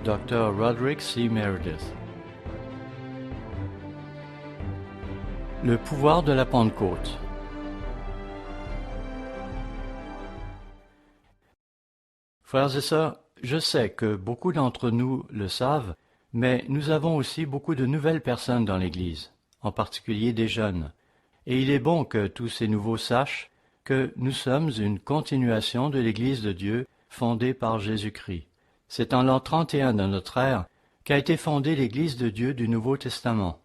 Dr. Roderick C. Meredith. Le pouvoir de la Pentecôte. Frères et sœurs, je sais que beaucoup d'entre nous le savent, mais nous avons aussi beaucoup de nouvelles personnes dans l'Église, en particulier des jeunes. Et il est bon que tous ces nouveaux sachent que nous sommes une continuation de l'Église de Dieu fondée par Jésus-Christ. C'est en l'an 31 de notre ère qu'a été fondée l'Église de Dieu du Nouveau Testament.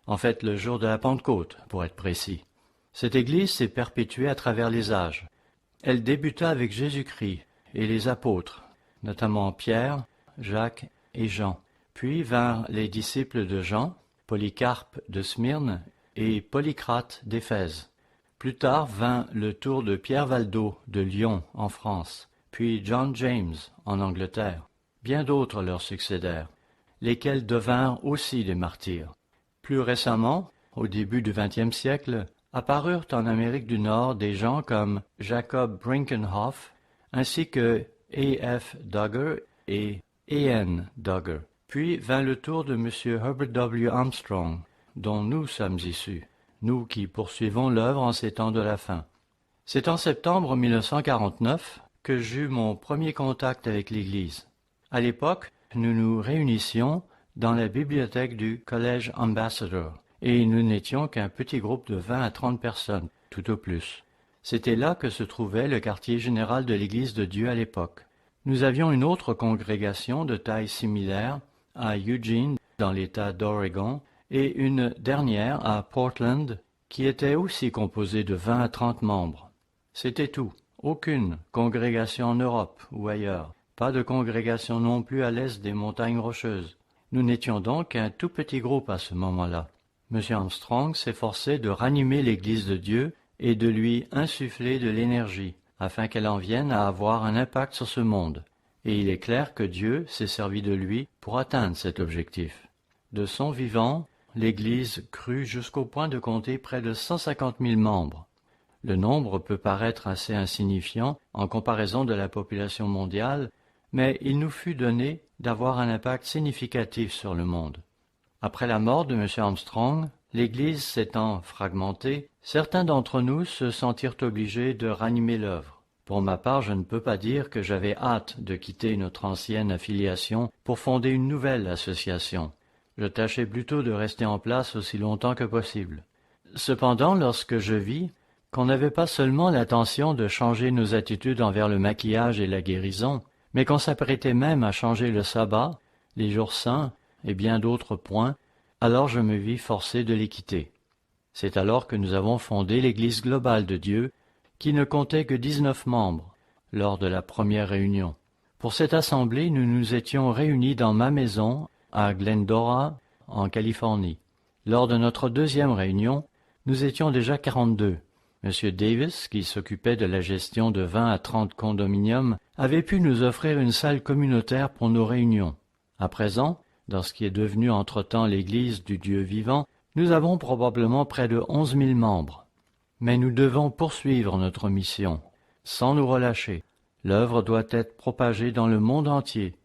En fait, le jour de la Pentecôte, pour être précis. Cette Église s'est perpétuée à travers les âges. Elle débuta avec Jésus-Christ et les apôtres, notamment Pierre, Jacques et Jean. Puis vinrent les disciples de Jean, Polycarpe de Smyrne et Polycrate d'Éphèse. Plus tard vint le tour de Pierre Valdo de Lyon en France, puis John James en Angleterre. Bien d'autres leur succédèrent, lesquels devinrent aussi des martyrs. Plus récemment, au début du XXe siècle, apparurent en Amérique du Nord des gens comme Jacob Brinkenhoff, ainsi que A.F. Duggar et A.N. Duggar. Puis vint le tour de M. Herbert W. Armstrong, dont nous sommes issus, nous qui poursuivons l'œuvre en ces temps de la fin. C'est en septembre 1949 que j'eus mon premier contact avec l'Église. À l'époque, nous nous réunissions dans la bibliothèque du Collège Ambassador, et nous n'étions qu'un petit groupe de 20 à 30 personnes, tout au plus. C'était là que se trouvait le quartier général de l'Église de Dieu à l'époque. Nous avions une autre congrégation de taille similaire à Eugene, dans l'État d'Oregon, et une dernière à Portland, qui était aussi composée de 20 à 30 membres. C'était tout. Aucune congrégation en Europe ou ailleurs. Pas de congrégation non plus à l'est des montagnes Rocheuses. Nous n'étions donc qu'un tout petit groupe à ce moment-là. M. Armstrong s'efforçait de ranimer l'Église de Dieu et de lui insuffler de l'énergie, afin qu'elle en vienne à avoir un impact sur ce monde. Et il est clair que Dieu s'est servi de lui pour atteindre cet objectif. De son vivant, l'Église crut jusqu'au point de compter près de 150 000 membres. Le nombre peut paraître assez insignifiant en comparaison de la population mondiale, mais il nous fut donné d'avoir un impact significatif sur le monde. Après la mort de M. Armstrong, l'Église s'étant fragmentée, certains d'entre nous se sentirent obligés de ranimer l'œuvre. Pour ma part, je ne peux pas dire que j'avais hâte de quitter notre ancienne affiliation pour fonder une nouvelle association. Je tâchais plutôt de rester en place aussi longtemps que possible. Cependant, lorsque je vis qu'on n'avait pas seulement l'intention de changer nos attitudes envers le maquillage et la guérison, mais qu'on s'apprêtait même à changer le sabbat, les jours saints et bien d'autres points, alors je me vis forcé de les quitter. C'est alors que nous avons fondé l'Église globale de Dieu, qui ne comptait que 19 membres lors de la première réunion. Pour cette assemblée, nous nous étions réunis dans ma maison à Glendora, en Californie. Lors de notre deuxième réunion, nous étions déjà 42. M. Davis, qui s'occupait de la gestion de 20 à 30 condominiums, avait pu nous offrir une salle communautaire pour nos réunions. À présent, dans ce qui est devenu entre-temps l'Église du Dieu vivant, nous avons probablement près de 11 000 membres. Mais nous devons poursuivre notre mission, sans nous relâcher. L'œuvre doit être propagée dans le monde entier,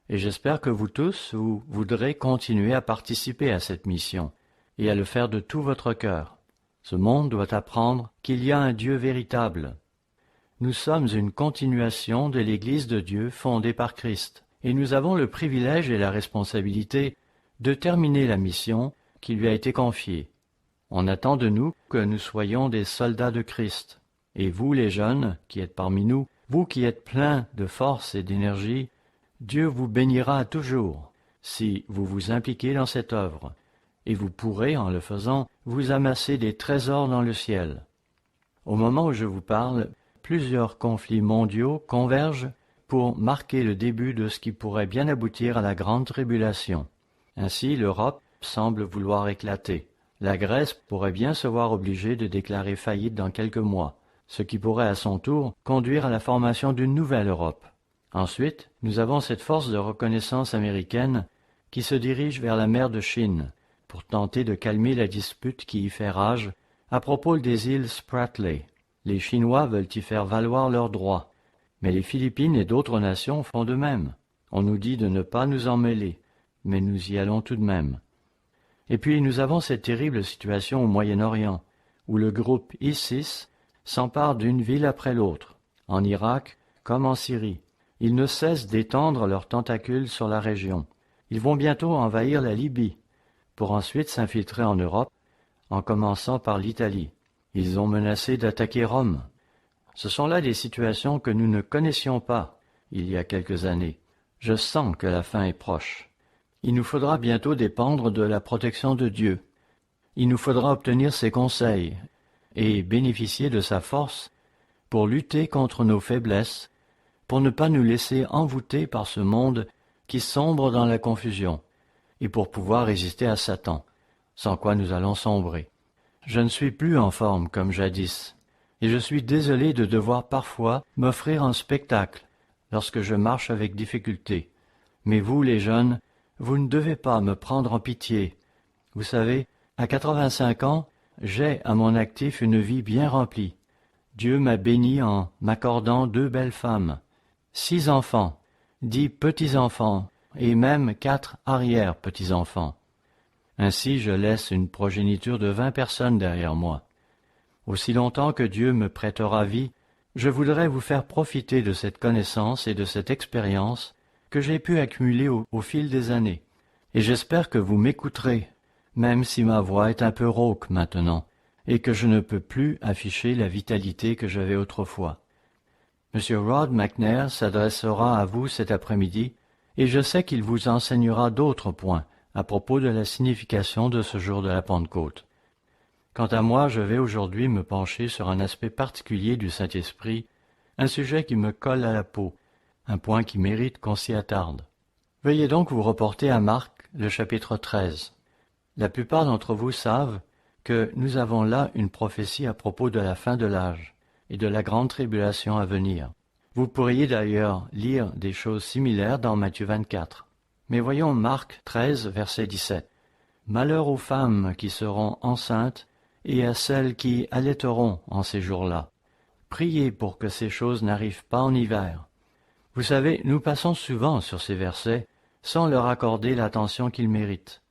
et j'espère que vous tous, vous voudrez continuer à participer à cette mission, et à le faire de tout votre cœur. Ce monde doit apprendre qu'il y a un Dieu véritable. Nous sommes une continuation de l'Église de Dieu fondée par Christ, et nous avons le privilège et la responsabilité de terminer la mission qui lui a été confiée. On attend de nous que nous soyons des soldats de Christ. Et vous, les jeunes, qui êtes parmi nous, vous qui êtes pleins de force et d'énergie, Dieu vous bénira toujours si vous vous impliquez dans cette œuvre, et vous pourrez, en le faisant, vous amasser des trésors dans le ciel. Au moment où je vous parle, plusieurs conflits mondiaux convergent pour marquer le début de ce qui pourrait bien aboutir à la grande tribulation. Ainsi, l'Europe semble vouloir éclater. La Grèce pourrait bien se voir obligée de déclarer faillite dans quelques mois, ce qui pourrait à son tour conduire à la formation d'une nouvelle Europe. Ensuite, nous avons cette force de reconnaissance américaine qui se dirige vers la mer de Chine pour tenter de calmer la dispute qui y fait rage à propos des îles Spratly. Les Chinois veulent y faire valoir leurs droits, mais les Philippines et d'autres nations font de même. On nous dit de ne pas nous en mêler, mais nous y allons tout de même. Et puis nous avons cette terrible situation au Moyen-Orient, où le groupe ISIS s'empare d'une ville après l'autre, en Irak comme en Syrie. Ils ne cessent d'étendre leurs tentacules sur la région. Ils vont bientôt envahir la Libye, pour ensuite s'infiltrer en Europe, en commençant par l'Italie. Ils ont menacé d'attaquer Rome. Ce sont là des situations que nous ne connaissions pas il y a quelques années. Je sens que la fin est proche. Il nous faudra bientôt dépendre de la protection de Dieu. Il nous faudra obtenir ses conseils et bénéficier de sa force pour lutter contre nos faiblesses, pour ne pas nous laisser envoûter par ce monde qui sombre dans la confusion, et pour pouvoir résister à Satan, sans quoi nous allons sombrer. Je ne suis plus en forme comme jadis, et je suis désolé de devoir parfois m'offrir un spectacle lorsque je marche avec difficulté. Mais vous, les jeunes, vous ne devez pas me prendre en pitié. Vous savez, à 85 ans, j'ai à mon actif une vie bien remplie. Dieu m'a béni en m'accordant 2 belles femmes, 6 enfants, 10 petits-enfants et même 4 arrière-petits-enfants. Ainsi je laisse une progéniture de 20 personnes derrière moi. Aussi longtemps que Dieu me prêtera vie, je voudrais vous faire profiter de cette connaissance et de cette expérience que j'ai pu accumuler au fil des années. Et j'espère que vous m'écouterez, même si ma voix est un peu rauque maintenant, et que je ne peux plus afficher la vitalité que j'avais autrefois. M. Rod McNair s'adressera à vous cet après-midi, et je sais qu'il vous enseignera d'autres points à propos de la signification de ce jour de la Pentecôte. Quant à moi, je vais aujourd'hui me pencher sur un aspect particulier du Saint-Esprit, un sujet qui me colle à la peau, un point qui mérite qu'on s'y attarde. Veuillez donc vous reporter à Marc, le chapitre 13. La plupart d'entre vous savent que nous avons là une prophétie à propos de la fin de l'âge et de la grande tribulation à venir. Vous pourriez d'ailleurs lire des choses similaires dans Matthieu 24. Mais voyons Marc 13, verset 17. « Malheur aux femmes qui seront enceintes et à celles qui allaiteront en ces jours-là. Priez pour que ces choses n'arrivent pas en hiver. » Vous savez, nous passons souvent sur ces versets sans leur accorder l'attention qu'ils méritent.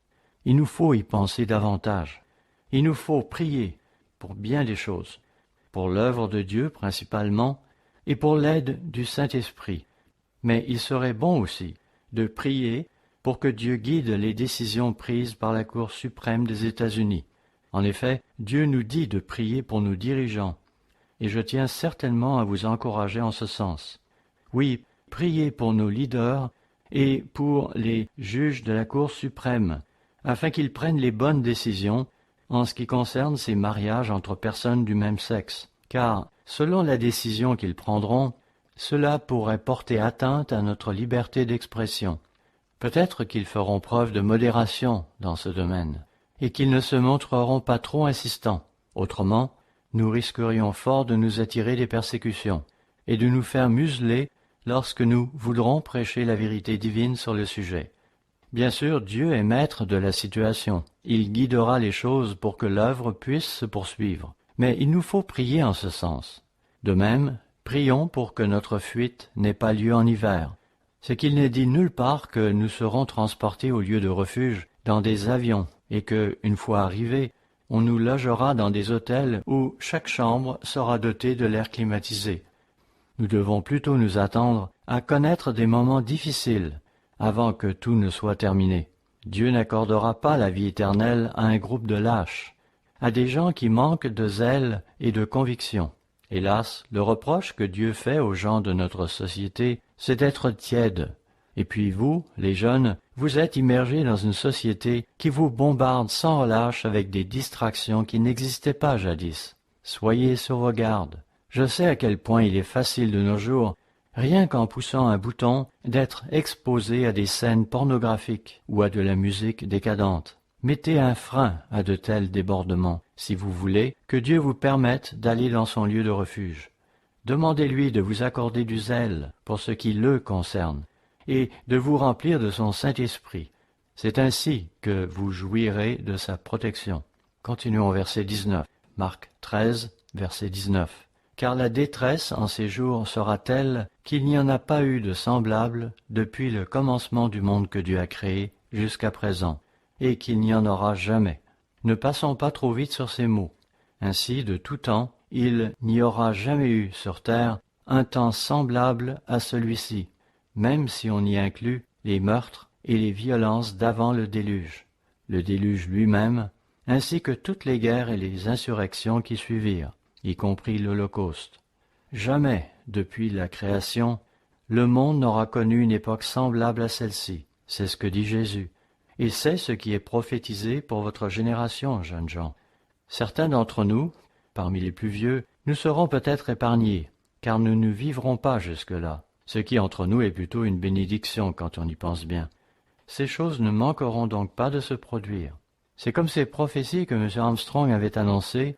Il nous faut y penser davantage. Il nous faut prier pour bien des choses, pour l'œuvre de Dieu principalement, et pour l'aide du Saint-Esprit. Mais il serait bon aussi de prier pour que Dieu guide les décisions prises par la Cour suprême des États-Unis. En effet, Dieu nous dit de prier pour nos dirigeants, et je tiens certainement à vous encourager en ce sens. Oui, priez pour nos leaders et pour les juges de la Cour suprême, afin qu'ils prennent les bonnes décisions en ce qui concerne ces mariages entre personnes du même sexe, car, selon la décision qu'ils prendront, cela pourrait porter atteinte à notre liberté d'expression. Peut-être qu'ils feront preuve de modération dans ce domaine, et qu'ils ne se montreront pas trop insistants. Autrement, nous risquerions fort de nous attirer des persécutions, et de nous faire museler lorsque nous voudrons prêcher la vérité divine sur le sujet. Bien sûr, Dieu est maître de la situation. Il guidera les choses pour que l'œuvre puisse se poursuivre. Mais il nous faut prier en ce sens. De même, prions pour que notre fuite n'ait pas lieu en hiver. C'est qu'il n'est dit nulle part que nous serons transportés au lieu de refuge dans des avions et que, une fois arrivés, on nous logera dans des hôtels où chaque chambre sera dotée de l'air climatisé. Nous devons plutôt nous attendre à connaître des moments difficiles avant que tout ne soit terminé. Dieu n'accordera pas la vie éternelle à un groupe de lâches, à des gens qui manquent de zèle et de conviction. Hélas, le reproche que Dieu fait aux gens de notre société, c'est d'être tièdes. Et puis vous, les jeunes, vous êtes immergés dans une société qui vous bombarde sans relâche avec des distractions qui n'existaient pas jadis. Soyez sur vos gardes. Je sais à quel point il est facile de nos jours, rien qu'en poussant un bouton, d'être exposé à des scènes pornographiques ou à de la musique décadente. Mettez un frein à de tels débordements, si vous voulez que Dieu vous permette d'aller dans son lieu de refuge. Demandez-lui de vous accorder du zèle pour ce qui le concerne, et de vous remplir de son Saint-Esprit. C'est ainsi que vous jouirez de sa protection. Continuons au verset 19. Marc 13, verset 19. car la détresse en ces jours sera telle qu'il n'y en a pas eu de semblable depuis le commencement du monde que Dieu a créé jusqu'à présent, et qu'il n'y en aura jamais. Ne passons pas trop vite sur ces mots. Ainsi, de tout temps, il n'y aura jamais eu sur terre un temps semblable à celui-ci, même si on y inclut les meurtres et les violences d'avant le déluge lui-même, ainsi que toutes les guerres et les insurrections qui suivirent, y compris l'Holocauste. Jamais, depuis la création, le monde n'aura connu une époque semblable à celle-ci, c'est ce que dit Jésus, et c'est ce qui est prophétisé pour votre génération, jeunes gens. Certains d'entre nous, parmi les plus vieux, nous serons peut-être épargnés, car nous ne vivrons pas jusque-là, ce qui entre nous est plutôt une bénédiction quand on y pense bien. Ces choses ne manqueront donc pas de se produire. C'est comme ces prophéties que M. Armstrong avait annoncées,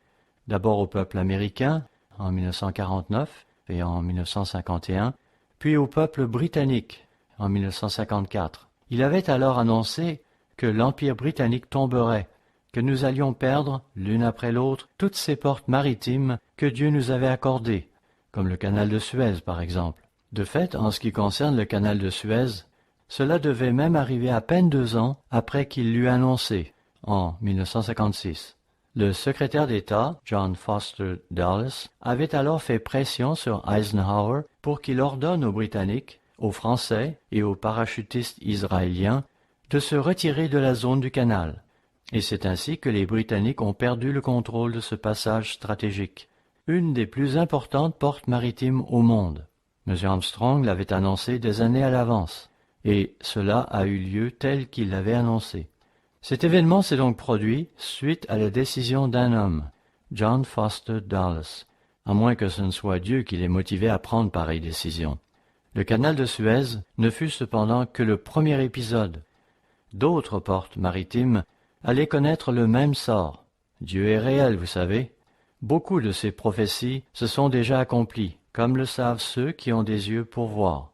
d'abord au peuple américain, en 1949 et en 1951, puis au peuple britannique, en 1954. Il avait alors annoncé que l'Empire britannique tomberait, que nous allions perdre, l'une après l'autre, toutes ces portes maritimes que Dieu nous avait accordées, comme le canal de Suez par exemple. De fait, en ce qui concerne le canal de Suez, cela devait même arriver à peine 2 ans après qu'il l'eut annoncé, en 1956. Le secrétaire d'État, John Foster Dulles, avait alors fait pression sur Eisenhower pour qu'il ordonne aux Britanniques, aux Français et aux parachutistes israéliens de se retirer de la zone du canal. Et c'est ainsi que les Britanniques ont perdu le contrôle de ce passage stratégique, une des plus importantes portes maritimes au monde. M. Armstrong l'avait annoncé des années à l'avance, et cela a eu lieu tel qu'il l'avait annoncé. Cet événement s'est donc produit suite à la décision d'un homme, John Foster Dulles, à moins que ce ne soit Dieu qui l'ait motivé à prendre pareille décision. Le canal de Suez ne fut cependant que le premier épisode. D'autres portes maritimes allaient connaître le même sort. Dieu est réel, vous savez. Beaucoup de ces prophéties se sont déjà accomplies, comme le savent ceux qui ont des yeux pour voir.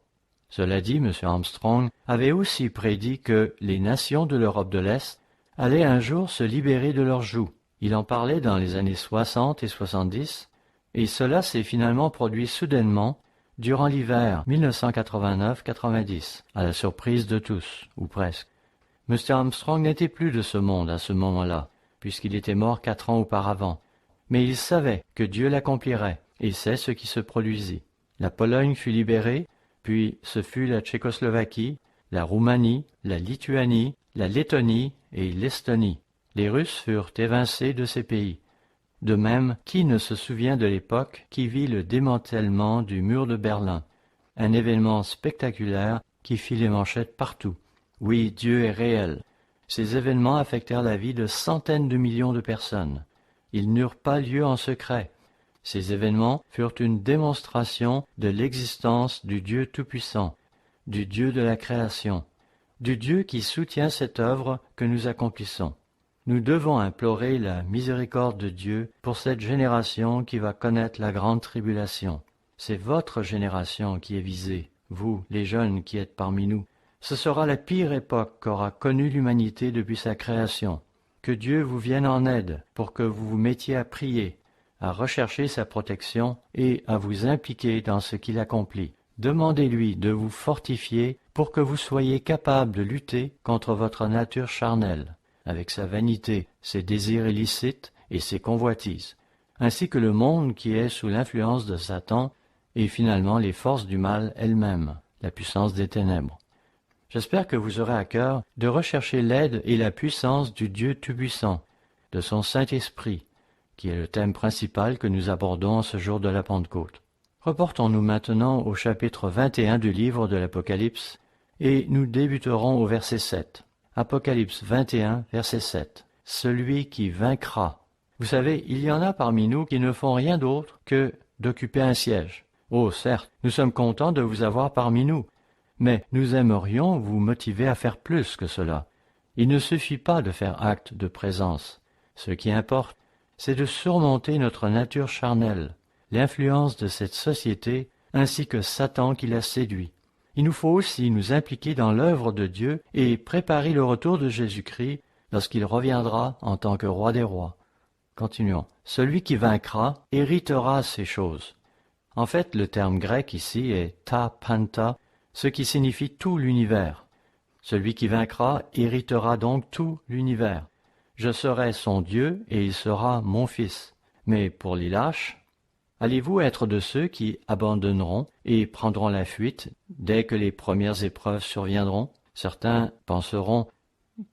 Cela dit, M. Armstrong avait aussi prédit que les nations de l'Europe de l'Est allaient un jour se libérer de leurs jougs. Il en parlait dans les années 60 et 70, et cela s'est finalement produit soudainement durant l'hiver 1989-90, à la surprise de tous, ou presque. M. Armstrong n'était plus de ce monde à ce moment-là, puisqu'il était mort 4 ans auparavant, mais il savait que Dieu l'accomplirait, et c'est ce qui se produisit. La Pologne fut libérée, puis ce fut la Tchécoslovaquie, la Roumanie, la Lituanie, la Lettonie et l'Estonie. Les Russes furent évincés de ces pays. De même, qui ne se souvient de l'époque qui vit le démantèlement du mur de Berlin, un événement spectaculaire qui fit les manchettes partout. Oui, Dieu est réel. Ces événements affectèrent la vie de centaines de millions de personnes. Ils n'eurent pas lieu en secret. Ces événements furent une démonstration de l'existence du Dieu Tout-Puissant, du Dieu de la création, du Dieu qui soutient cette œuvre que nous accomplissons. Nous devons implorer la miséricorde de Dieu pour cette génération qui va connaître la grande tribulation. C'est votre génération qui est visée, vous, les jeunes qui êtes parmi nous. Ce sera la pire époque qu'aura connue l'humanité depuis sa création. Que Dieu vous vienne en aide pour que vous vous mettiez à prier, à rechercher sa protection et à vous impliquer dans ce qu'il accomplit. Demandez-lui de vous fortifier pour que vous soyez capable de lutter contre votre nature charnelle, avec sa vanité, ses désirs illicites et ses convoitises, ainsi que le monde qui est sous l'influence de Satan et finalement les forces du mal elles-mêmes, la puissance des ténèbres. J'espère que vous aurez à cœur de rechercher l'aide et la puissance du Dieu Tout-Puissant, de son Saint-Esprit, qui est le thème principal que nous abordons ce jour de la Pentecôte. Reportons-nous maintenant au chapitre 21 du livre de l'Apocalypse, et nous débuterons au verset 7. Apocalypse 21, verset 7. Celui qui vaincra. Vous savez, il y en a parmi nous qui ne font rien d'autre que d'occuper un siège. Oh, certes, nous sommes contents de vous avoir parmi nous, mais nous aimerions vous motiver à faire plus que cela. Il ne suffit pas de faire acte de présence. Ce qui importe, c'est de surmonter notre nature charnelle, l'influence de cette société ainsi que Satan qui la séduit. Il nous faut aussi nous impliquer dans l'œuvre de Dieu et préparer le retour de Jésus-Christ lorsqu'il reviendra en tant que roi des rois. Continuons. Celui qui vaincra héritera ces choses. En fait, le terme grec ici est ta panta, ce qui signifie tout l'univers. Celui qui vaincra héritera donc tout l'univers. Je serai son Dieu et il sera mon fils. Mais pour les lâches, allez-vous être de ceux qui abandonneront et prendront la fuite dès que les premières épreuves surviendront? Certains penseront,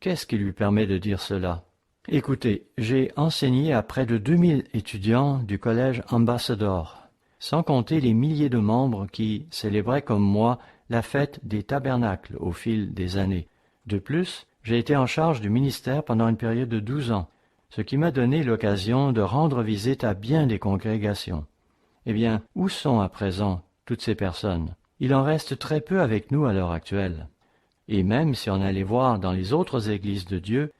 qu'est-ce qui lui permet de dire cela? Écoutez, j'ai enseigné à près de 2000 étudiants du collège Ambassador, sans compter les milliers de membres qui célébraient comme moi la fête des tabernacles au fil des années. De plus, j'ai été en charge du ministère pendant une période de 12 ans, ce qui m'a donné l'occasion de rendre visite à bien des congrégations. Eh bien, où sont à présent toutes ces personnes? Il en reste très peu avec nous à l'heure actuelle. Et même si on allait voir dans les autres églises de Dieu,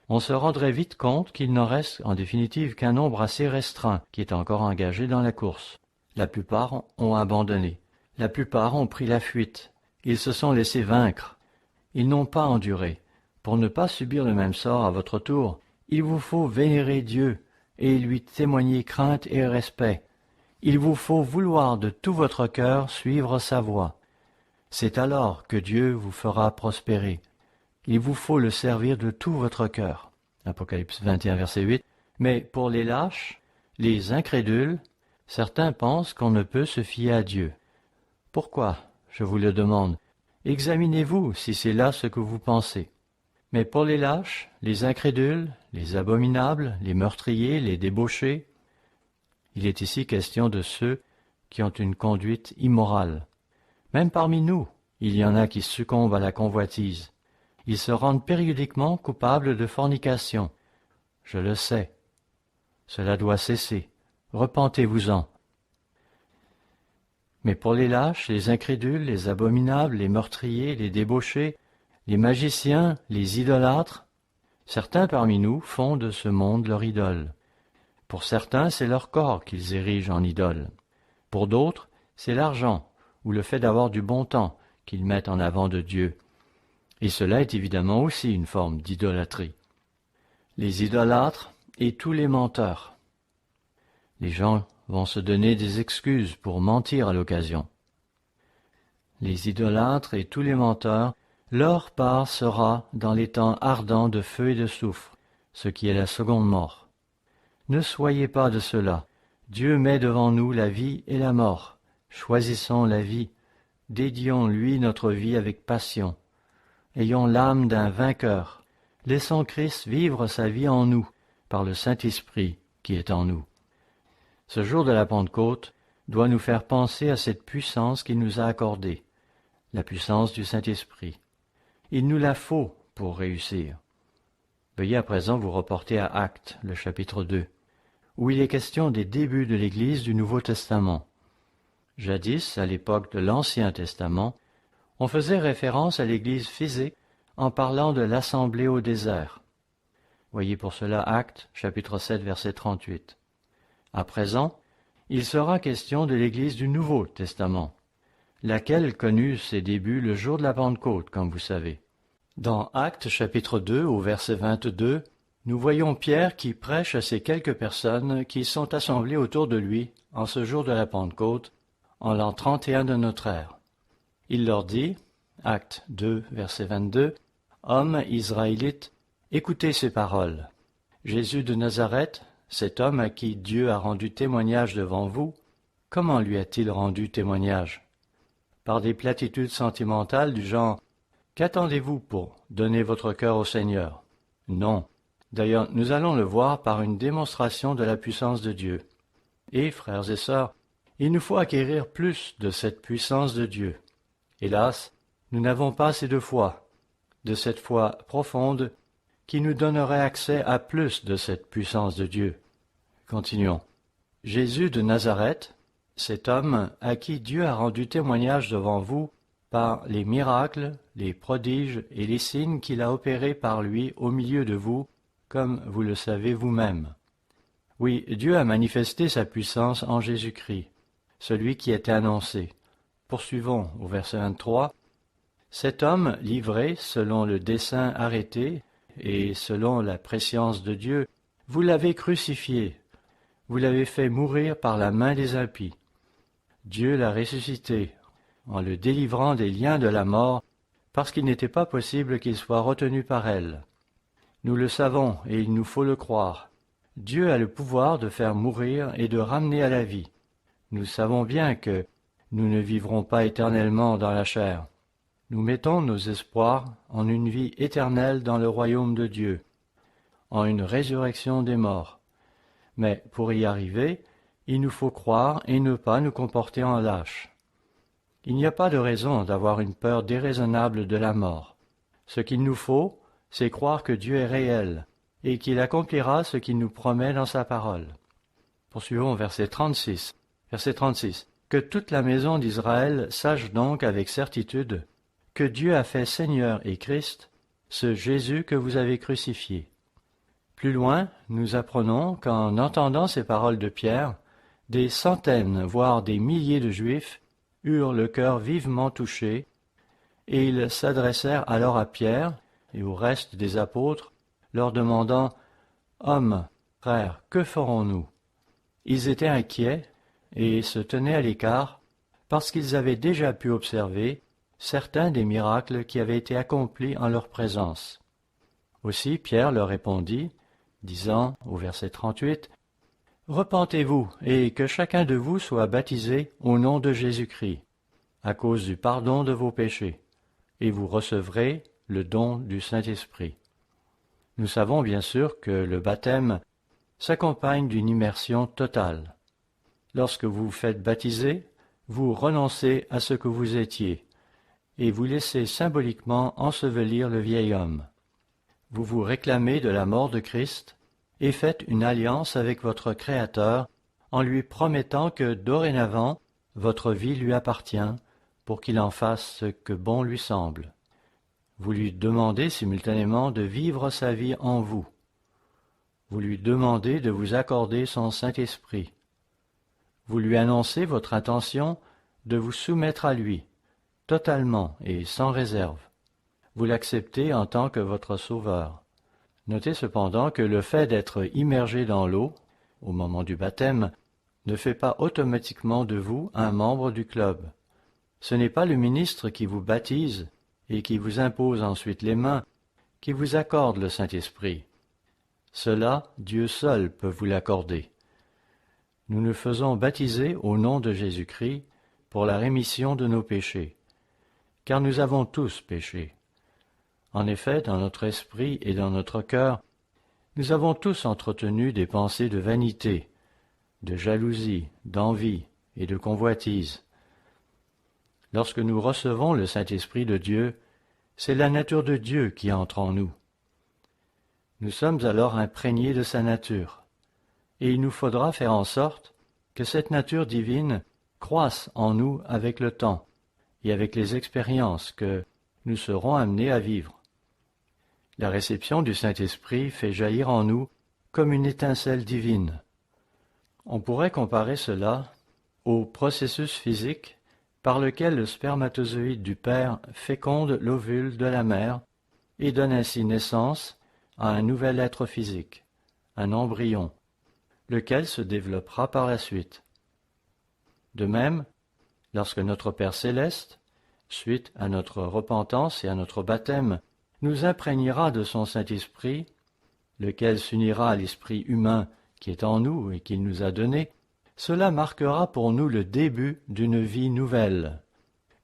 on se rendrait vite compte qu'il n'en reste en définitive qu'un nombre assez restreint qui est encore engagé dans la course. La plupart ont abandonné. La plupart ont pris la fuite. Ils se sont laissés vaincre. Ils n'ont pas enduré. Pour ne pas subir le même sort à votre tour, il vous faut vénérer Dieu et lui témoigner crainte et respect. Il vous faut vouloir de tout votre cœur suivre sa voie. C'est alors que Dieu vous fera prospérer. Il vous faut le servir de tout votre cœur. Apocalypse 21, verset 8. Mais pour les lâches, les incrédules, certains pensent qu'on ne peut se fier à Dieu. Pourquoi, je vous le demande? Examinez-vous si c'est là ce que vous pensez. Mais pour les lâches, les incrédules, les abominables, les meurtriers, les débauchés, il est ici question de ceux qui ont une conduite immorale. Même parmi nous, il y en a qui succombent à la convoitise. Ils se rendent périodiquement coupables de fornication. Je le sais. Cela doit cesser. Repentez-vous-en. Mais pour les lâches, les incrédules, les abominables, les meurtriers, les débauchés, les magiciens, les idolâtres, certains parmi nous font de ce monde leur idole. Pour certains, c'est leur corps qu'ils érigent en idole. Pour d'autres, c'est l'argent ou le fait d'avoir du bon temps qu'ils mettent en avant de Dieu. Et cela est évidemment aussi une forme d'idolâtrie. Les idolâtres et tous les menteurs. Les gens vont se donner des excuses pour mentir à l'occasion. Les idolâtres et tous les menteurs, leur part sera dans les temps ardents de feu et de soufre, ce qui est la seconde mort. Ne soyez pas de cela. Dieu met devant nous la vie et la mort. Choisissons la vie. Dédions-lui notre vie avec passion. Ayons l'âme d'un vainqueur. Laissons Christ vivre sa vie en nous, par le Saint-Esprit qui est en nous. Ce jour de la Pentecôte doit nous faire penser à cette puissance qu'il nous a accordée, la puissance du Saint-Esprit. Il nous la faut pour réussir. Veuillez à présent vous reporter à Actes, le chapitre 2, où il est question des débuts de l'Église du Nouveau Testament. Jadis, à l'époque de l'Ancien Testament, on faisait référence à l'Église physique en parlant de l'assemblée au désert. Voyez pour cela Actes, chapitre 7, verset 38. À présent, il sera question de l'Église du Nouveau Testament, laquelle connut ses débuts le jour de la Pentecôte, comme vous savez. Dans Actes, chapitre 2, au verset 22, nous voyons Pierre qui prêche à ces quelques personnes qui sont assemblées autour de lui en ce jour de la Pentecôte, en l'an 31 de notre ère. Il leur dit, Actes 2, verset 22, « Hommes israélites, écoutez ces paroles. Jésus de Nazareth, cet homme à qui Dieu a rendu témoignage devant vous, comment lui a-t-il rendu témoignage? Par des platitudes sentimentales du genre « Qu'attendez-vous pour donner votre cœur au Seigneur ?» Non. D'ailleurs, nous allons le voir par une démonstration de la puissance de Dieu. Et, frères et sœurs, il nous faut acquérir plus de cette puissance de Dieu. Hélas, nous n'avons pas assez de foi, de cette foi profonde qui nous donnerait accès à plus de cette puissance de Dieu. Continuons. Jésus de Nazareth, cet homme à qui Dieu a rendu témoignage devant vous par les miracles, les prodiges et les signes qu'il a opérés par lui au milieu de vous, comme vous le savez vous-même. Oui, Dieu a manifesté sa puissance en Jésus-Christ, celui qui était annoncé. Poursuivons au verset 23. Cet homme livré selon le dessein arrêté et selon la prescience de Dieu Vous l'avez crucifié, vous l'avez fait mourir par la main des impies. Dieu l'a ressuscité, en le délivrant des liens de la mort, parce qu'il n'était pas possible qu'il soit retenu par elle. Nous le savons, et il nous faut le croire. Dieu a le pouvoir de faire mourir et de ramener à la vie. Nous savons bien que nous ne vivrons pas éternellement dans la chair. Nous mettons nos espoirs en une vie éternelle dans le royaume de Dieu, en une résurrection des morts. Mais pour y arriver, il nous faut croire et ne pas nous comporter en lâches. Il n'y a pas de raison d'avoir une peur déraisonnable de la mort. Ce qu'il nous faut, c'est croire que Dieu est réel et qu'il accomplira ce qu'il nous promet dans sa parole. Poursuivons verset 36. Verset 36. Que toute la maison d'Israël sache donc avec certitude que Dieu a fait Seigneur et Christ, ce Jésus que vous avez crucifié. Plus loin, nous apprenons qu'en entendant ces paroles de Pierre, des centaines, voire des milliers de Juifs eurent le cœur vivement touché, et ils s'adressèrent alors à Pierre et au reste des apôtres, leur demandant « Hommes, frères, que ferons-nous » Ils étaient inquiets et se tenaient à l'écart parce qu'ils avaient déjà pu observer certains des miracles qui avaient été accomplis en leur présence. Aussi Pierre leur répondit, disant au verset 38, « Repentez-vous et que chacun de vous soit baptisé au nom de Jésus-Christ, à cause du pardon de vos péchés, et vous recevrez le don du Saint-Esprit. » Nous savons bien sûr que le baptême s'accompagne d'une immersion totale. Lorsque vous vous faites baptiser, vous renoncez à ce que vous étiez, et vous laissez symboliquement ensevelir le vieil homme. Vous vous réclamez de la mort de Christ et faites une alliance avec votre Créateur en lui promettant que dorénavant votre vie lui appartient pour qu'il en fasse ce que bon lui semble. Vous lui demandez simultanément de vivre sa vie en vous. Vous lui demandez de vous accorder son Saint-Esprit. Vous lui annoncez votre intention de vous soumettre à lui, totalement et sans réserve. Vous l'acceptez en tant que votre sauveur. Notez cependant que le fait d'être immergé dans l'eau, au moment du baptême, ne fait pas automatiquement de vous un membre du club. Ce n'est pas le ministre qui vous baptise et qui vous impose ensuite les mains, qui vous accorde le Saint-Esprit. Cela, Dieu seul peut vous l'accorder. Nous nous faisons baptiser au nom de Jésus-Christ pour la rémission de nos péchés, car nous avons tous péché. En effet, dans notre esprit et dans notre cœur, nous avons tous entretenu des pensées de vanité, de jalousie, d'envie et de convoitise. Lorsque nous recevons le Saint-Esprit de Dieu, c'est la nature de Dieu qui entre en nous. Nous sommes alors imprégnés de sa nature, et il nous faudra faire en sorte que cette nature divine croisse en nous avec le temps et avec les expériences que nous serons amenés à vivre. La réception du Saint-Esprit fait jaillir en nous comme une étincelle divine. On pourrait comparer cela au processus physique par lequel le spermatozoïde du père féconde l'ovule de la mère et donne ainsi naissance à un nouvel être physique, un embryon, lequel se développera par la suite. De même, lorsque notre Père céleste, suite à notre repentance et à notre baptême, nous imprégnera de son Saint-Esprit, lequel s'unira à l'esprit humain qui est en nous et qu'il nous a donné, cela marquera pour nous le début d'une vie nouvelle,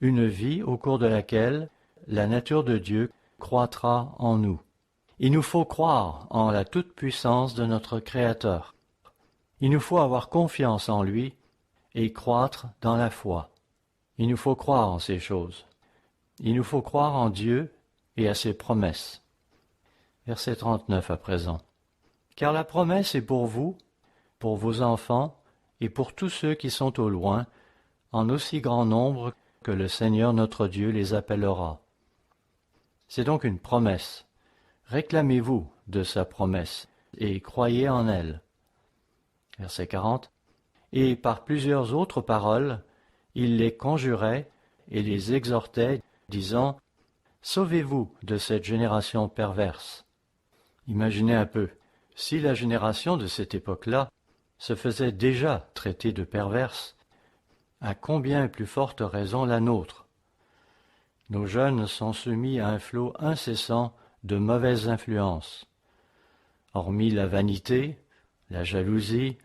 une vie au cours de laquelle la nature de Dieu croîtra en nous. Il nous faut croire en la toute-puissance de notre Créateur. Il nous faut avoir confiance en lui et croître dans la foi. Il nous faut croire en ces choses. Il nous faut croire en Dieu et à ses promesses. Verset 39 à présent. Car la promesse est pour vous, pour vos enfants et pour tous ceux qui sont au loin, en aussi grand nombre que le Seigneur notre Dieu les appellera. C'est donc une promesse. Réclamez-vous de sa promesse et croyez en elle. Verset 40. Et par plusieurs autres paroles, il les conjurait et les exhortait, disant « Sauvez-vous de cette génération perverse ». Imaginez un peu, Si la génération de cette époque-là se faisait déjà traiter de perverse, à combien plus forte raison la nôtre? Nos jeunes sont soumis à un flot incessant de mauvaises influences. Hormis la vanité, la jalousie,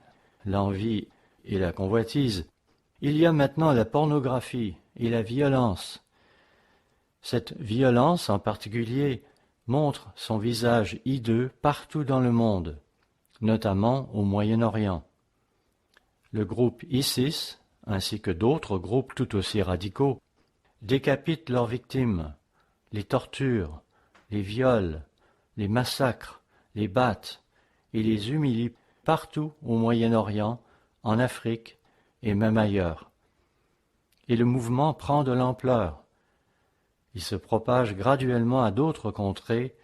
l'envie et la convoitise, il y a maintenant la pornographie et la violence. Cette violence en particulier montre son visage hideux partout dans le monde, notamment au Moyen-Orient. Le groupe ISIS, ainsi que d'autres groupes tout aussi radicaux, décapitent leurs victimes, les torturent, les violent, les massacrent, les battent et les humilient partout au Moyen-Orient, en Afrique et même ailleurs. Et le mouvement prend de l'ampleur. Il se propage graduellement à d'autres contrées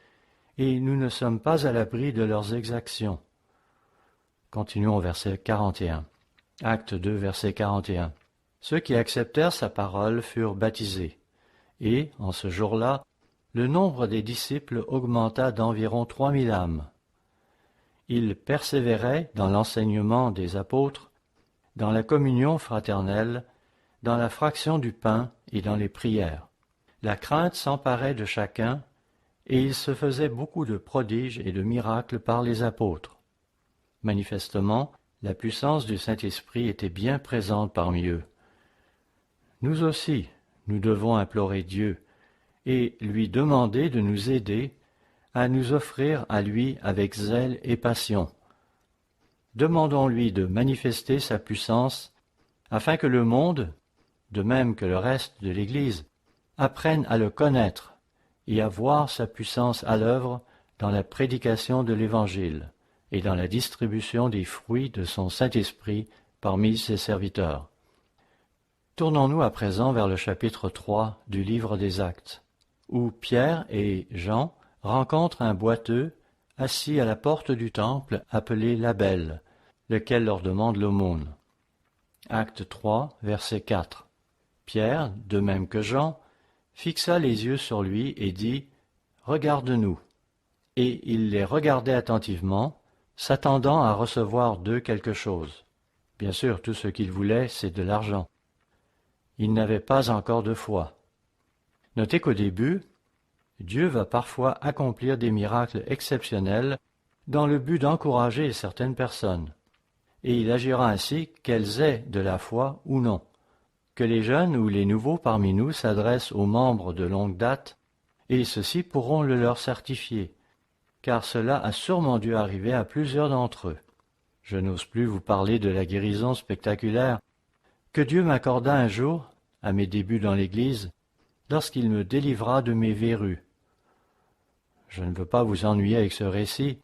et nous ne sommes pas à l'abri de leurs exactions. Continuons au verset 41. Acte 2, verset 41. Ceux qui acceptèrent sa parole furent baptisés, et, en ce jour-là, le nombre des disciples augmenta d'environ 3000 âmes. Ils persévéraient dans l'enseignement des apôtres, dans la communion fraternelle, dans la fraction du pain et dans les prières. La crainte s'emparait de chacun, et il se faisait beaucoup de prodiges et de miracles par les apôtres. Manifestement, la puissance du Saint-Esprit était bien présente parmi eux. Nous aussi, nous devons implorer Dieu et lui demander de nous aider à nous offrir à lui avec zèle et passion. Demandons-lui de manifester sa puissance afin que le monde, de même que le reste de l'Église, apprenne à le connaître et à voir sa puissance à l'œuvre dans la prédication de l'Évangile et dans la distribution des fruits de son Saint-Esprit parmi ses serviteurs. Tournons-nous à présent vers le chapitre 3 du livre des Actes, où Pierre et Jean rencontrent un boiteux assis à la porte du temple appelé Label, lequel leur demande l'aumône. Acte 3, verset 4. Pierre, de même que Jean, fixa les yeux sur lui et dit « Regarde-nous ». Et il les regardait attentivement, s'attendant à recevoir d'eux quelque chose. Bien sûr, tout ce qu'il voulait, c'est de l'argent. Il n'avait pas encore de foi. Notez qu'au début, Dieu va parfois accomplir des miracles exceptionnels dans le but d'encourager certaines personnes, et il agira ainsi qu'elles aient de la foi ou non. Que les jeunes ou les nouveaux parmi nous s'adressent aux membres de longue date, et ceux-ci pourront le leur certifier, car cela a sûrement dû arriver à plusieurs d'entre eux. Je n'ose plus vous parler de la guérison spectaculaire que Dieu m'accorda un jour, à mes débuts dans l'Église, lorsqu'il me délivra de mes verrues. Je ne veux pas vous ennuyer avec ce récit,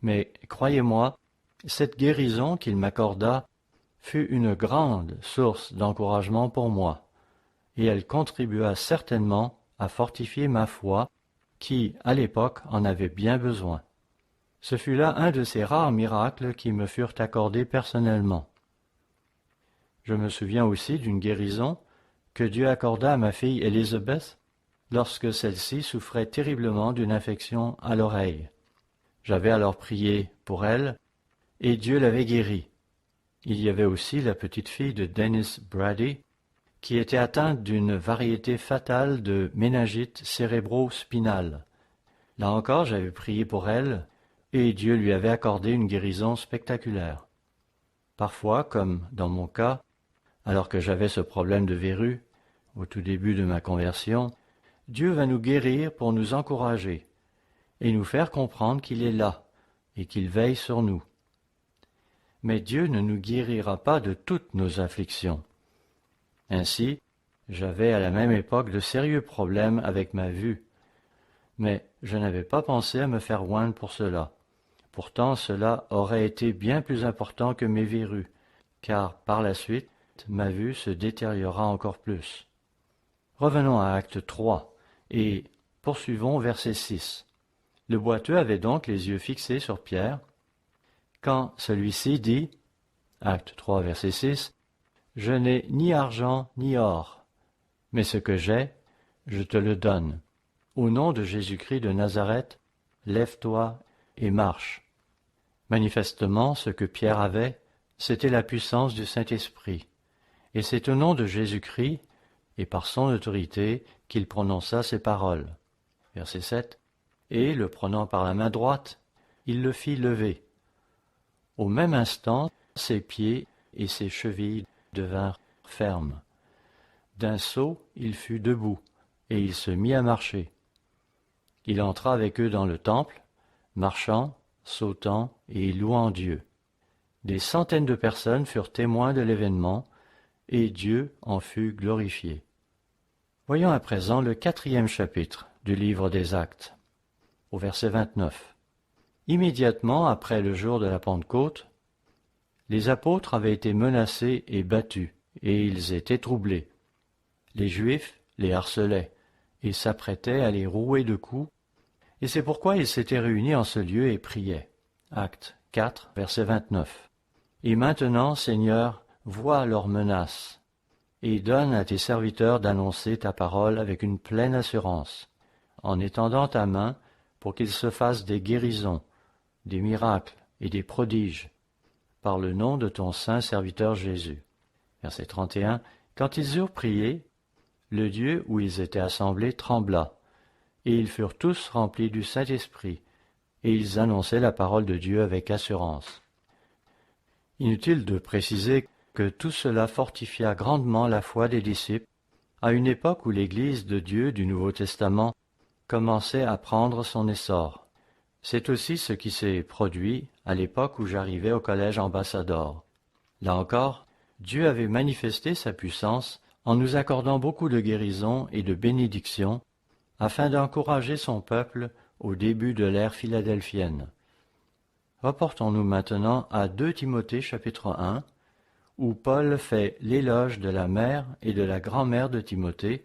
mais croyez-moi, cette guérison qu'il m'accorda fut une grande source d'encouragement pour moi, et elle contribua certainement à fortifier ma foi, qui, à l'époque, en avait bien besoin. Ce fut là un de ces rares miracles qui me furent accordés personnellement. Je me souviens aussi d'une guérison que Dieu accorda à ma fille Élisabeth lorsque celle-ci souffrait terriblement d'une infection à l'oreille. J'avais alors prié pour elle, et Dieu l'avait guérie. Il y avait aussi la petite fille de Dennis Brady, qui était atteinte d'une variété fatale de méningite cérébro-spinale. Là encore, j'avais prié pour elle, et Dieu lui avait accordé une guérison spectaculaire. Parfois, comme dans mon cas, alors que j'avais ce problème de verrue, au tout début de ma conversion, Dieu va nous guérir pour nous encourager et nous faire comprendre qu'il est là et qu'il veille sur nous. Mais Dieu ne nous guérira pas de toutes nos afflictions. Ainsi, j'avais à la même époque de sérieux problèmes avec ma vue, mais je n'avais pas pensé à me faire oindre pour cela. Pourtant, cela aurait été bien plus important que mes verrues, car par la suite, ma vue se détériora encore plus. Revenons à Acte 3 et poursuivons verset 6. Le boiteux avait donc les yeux fixés sur Pierre, quand celui-ci dit, Acte 3, verset 6, « Je n'ai ni argent ni or, mais ce que j'ai, je te le donne. Au nom de Jésus-Christ de Nazareth, lève-toi et marche. » Manifestement, ce que Pierre avait, c'était la puissance du Saint-Esprit. Et c'est au nom de Jésus-Christ, et par son autorité, qu'il prononça ces paroles. Verset 7. Et, le prenant par la main droite, il le fit lever. Au même instant, ses pieds et ses chevilles devinrent fermes. D'un saut, il fut debout, et il se mit à marcher. Il entra avec eux dans le temple, marchant, sautant et louant Dieu. Des centaines de personnes furent témoins de l'événement, et Dieu en fut glorifié. Voyons à présent le 4e chapitre du livre des Actes, au verset 29. Immédiatement après le jour de la Pentecôte, les apôtres avaient été menacés et battus, et ils étaient troublés. Les Juifs les harcelaient et s'apprêtaient à les rouer de coups, et c'est pourquoi ils s'étaient réunis en ce lieu et priaient. Actes 4, verset 29. Et maintenant, Seigneur, vois leurs menaces, et donne à tes serviteurs d'annoncer ta parole avec une pleine assurance, en étendant ta main pour qu'ils se fassent des guérisons, des miracles et des prodiges, par le nom de ton saint serviteur Jésus. Verset 31. Quand ils eurent prié, le lieu où ils étaient assemblés trembla, et ils furent tous remplis du Saint-Esprit, et ils annonçaient la parole de Dieu avec assurance. Inutile de préciser que tout cela fortifia grandement la foi des disciples, à une époque où l'Église de Dieu du Nouveau Testament commençait à prendre son essor. C'est aussi ce qui s'est produit à l'époque où j'arrivais au collège Ambassador. Là encore, Dieu avait manifesté sa puissance en nous accordant beaucoup de guérisons et de bénédictions, afin d'encourager son peuple au début de l'ère philadelphienne. Reportons-nous maintenant à 2 Timothée chapitre 1, où Paul fait l'éloge de la mère et de la grand-mère de Timothée,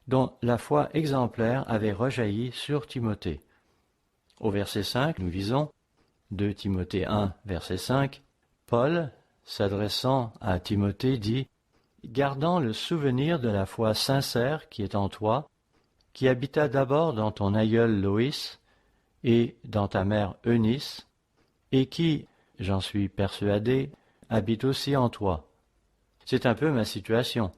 dont la foi exemplaire avait rejailli sur Timothée. Au verset 5, nous lisons 2 Timothée 1, verset 5, Paul, s'adressant à Timothée, dit « Gardant le souvenir de la foi sincère qui est en toi, qui habita d'abord dans ton aïeul Loïs et dans ta mère Eunice, et qui, j'en suis persuadé, habite aussi en toi. » C'est un peu ma situation.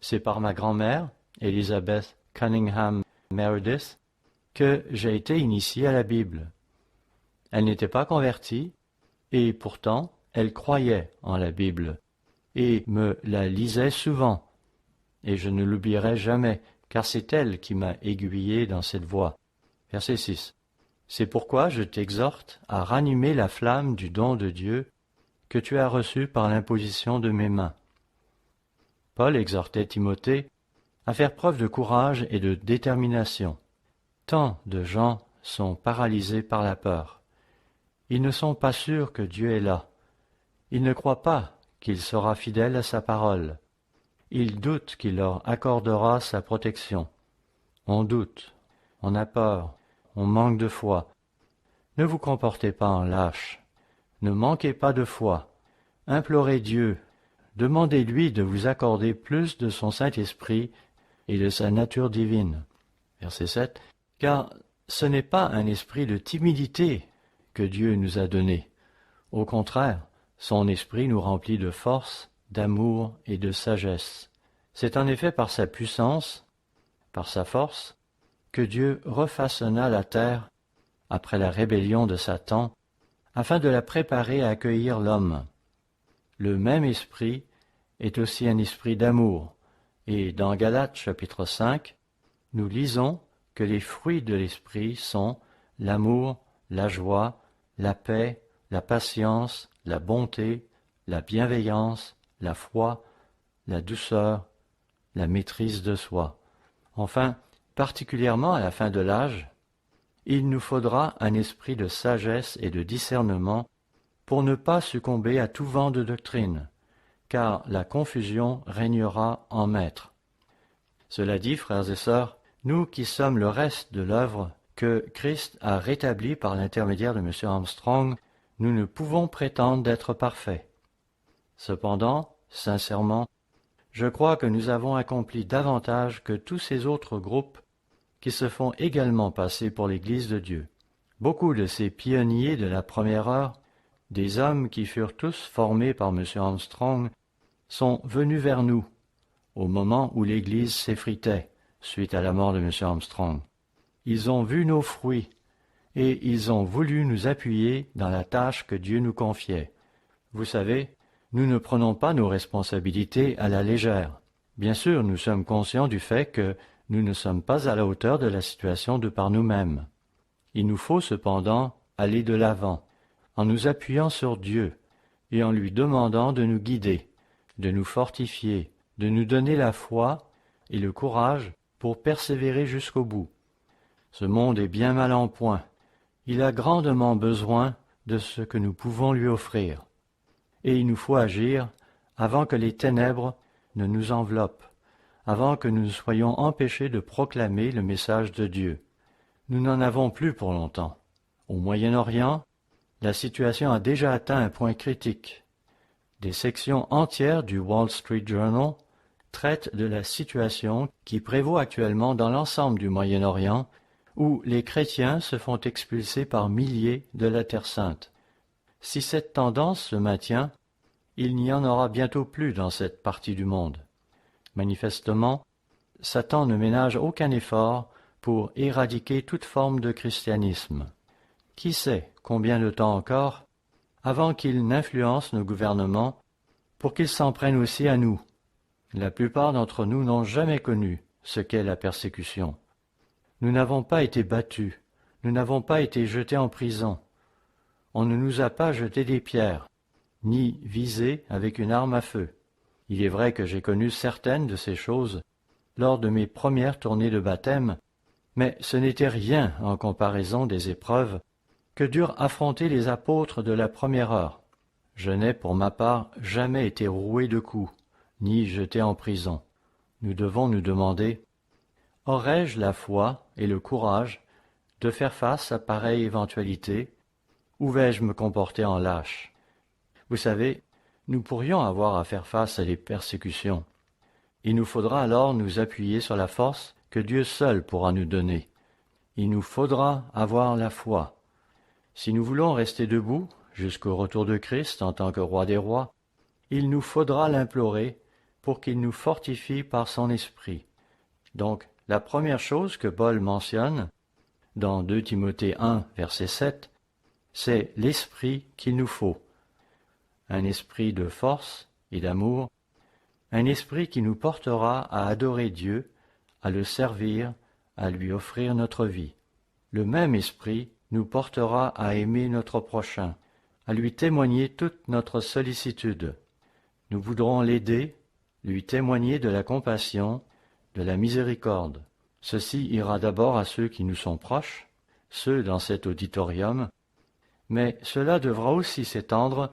C'est par ma grand-mère, Elizabeth Cunningham Meredith, que j'ai été initié à la Bible. Elle n'était pas convertie, et pourtant elle croyait en la Bible, et me la lisait souvent, et je ne l'oublierai jamais, car c'est elle qui m'a aiguillé dans cette voie. Verset 6. C'est pourquoi je t'exhorte à ranimer la flamme du don de Dieu que tu as reçu par l'imposition de mes mains. Paul exhortait Timothée à faire preuve de courage et de détermination. Tant de gens sont paralysés par la peur. Ils ne sont pas sûrs que Dieu est là. Ils ne croient pas qu'il sera fidèle à sa parole. Ils doutent qu'il leur accordera sa protection. On doute, on a peur, on manque de foi. Ne vous comportez pas en lâche. Ne manquez pas de foi. Implorez Dieu. Demandez-lui de vous accorder plus de son Saint-Esprit et de sa nature divine. Verset 7. Car ce n'est pas un esprit de timidité que Dieu nous a donné. Au contraire, son esprit nous remplit de force, d'amour et de sagesse. C'est en effet par sa puissance, par sa force, que Dieu refaçonna la terre après la rébellion de Satan, afin de la préparer à accueillir l'homme. Le même esprit est aussi un esprit d'amour, et dans Galates chapitre 5, nous lisons que les fruits de l'esprit sont l'amour, la joie, la paix, la patience, la bonté, la bienveillance, la foi, la douceur, la maîtrise de soi. Enfin, particulièrement à la fin de l'âge, il nous faudra un esprit de sagesse et de discernement pour ne pas succomber à tout vent de doctrine, car la confusion régnera en maître. Cela dit, frères et sœurs, nous qui sommes le reste de l'œuvre que Christ a rétablie par l'intermédiaire de M. Armstrong, nous ne pouvons prétendre d'être parfaits. Cependant, sincèrement, je crois que nous avons accompli davantage que tous ces autres groupes qui se font également passer pour l'Église de Dieu. Beaucoup de ces pionniers de la première heure Des hommes qui furent tous formés par M. Armstrong sont venus vers nous au moment où l'Église s'effritait suite à la mort de M. Armstrong. Ils ont vu nos fruits et ils ont voulu nous appuyer dans la tâche que Dieu nous confiait. Vous savez, nous ne prenons pas nos responsabilités à la légère. Bien sûr, nous sommes conscients du fait que nous ne sommes pas à la hauteur de la situation de par nous-mêmes. Il nous faut cependant aller de l'avant, en nous appuyant sur Dieu et en lui demandant de nous guider, de nous fortifier, de nous donner la foi et le courage pour persévérer jusqu'au bout. Ce monde est bien mal en point. Il a grandement besoin de ce que nous pouvons lui offrir. Et il nous faut agir avant que les ténèbres ne nous enveloppent, avant que nous soyons empêchés de proclamer le message de Dieu. Nous n'en avons plus pour longtemps. Au Moyen-Orient, la situation a déjà atteint un point critique. Des sections entières du Wall Street Journal traitent de la situation qui prévaut actuellement dans l'ensemble du Moyen-Orient, où les chrétiens se font expulser par milliers de la Terre sainte. Si cette tendance se maintient, il n'y en aura bientôt plus dans cette partie du monde. Manifestement, Satan ne ménage aucun effort pour éradiquer toute forme de christianisme. Qui sait combien de temps encore avant qu'il n'influence nos gouvernements pour qu'ils s'en prennent aussi à nous. La plupart d'entre nous n'ont jamais connu ce qu'est la persécution. Nous n'avons pas été battus, nous n'avons pas été jetés en prison. On ne nous a pas jeté des pierres, ni visés avec une arme à feu. Il est vrai que j'ai connu certaines de ces choses lors de mes premières tournées de baptême, mais ce n'était rien en comparaison des épreuves que durent affronter les apôtres de la première heure. Je n'ai pour ma part jamais été roué de coups, ni jeté en prison. Nous devons nous demander: aurais-je la foi et le courage de faire face à pareille éventualité, ou vais-je me comporter en lâche? Vous savez, nous pourrions avoir à faire face à des persécutions. Il nous faudra alors nous appuyer sur la force que Dieu seul pourra nous donner. Il nous faudra avoir la foi. Si nous voulons rester debout jusqu'au retour de Christ en tant que roi des rois, il nous faudra l'implorer pour qu'il nous fortifie par son esprit. Donc, la première chose que Paul mentionne dans 2 Timothée 1, verset 7, c'est l'esprit qu'il nous faut. Un esprit de force et d'amour, un esprit qui nous portera à adorer Dieu, à le servir, à lui offrir notre vie. Le même esprit nous portera à aimer notre prochain, à lui témoigner toute notre sollicitude. Nous voudrons l'aider, lui témoigner de la compassion, de la miséricorde. Ceci ira d'abord à ceux qui nous sont proches, ceux dans cet auditorium, mais cela devra aussi s'étendre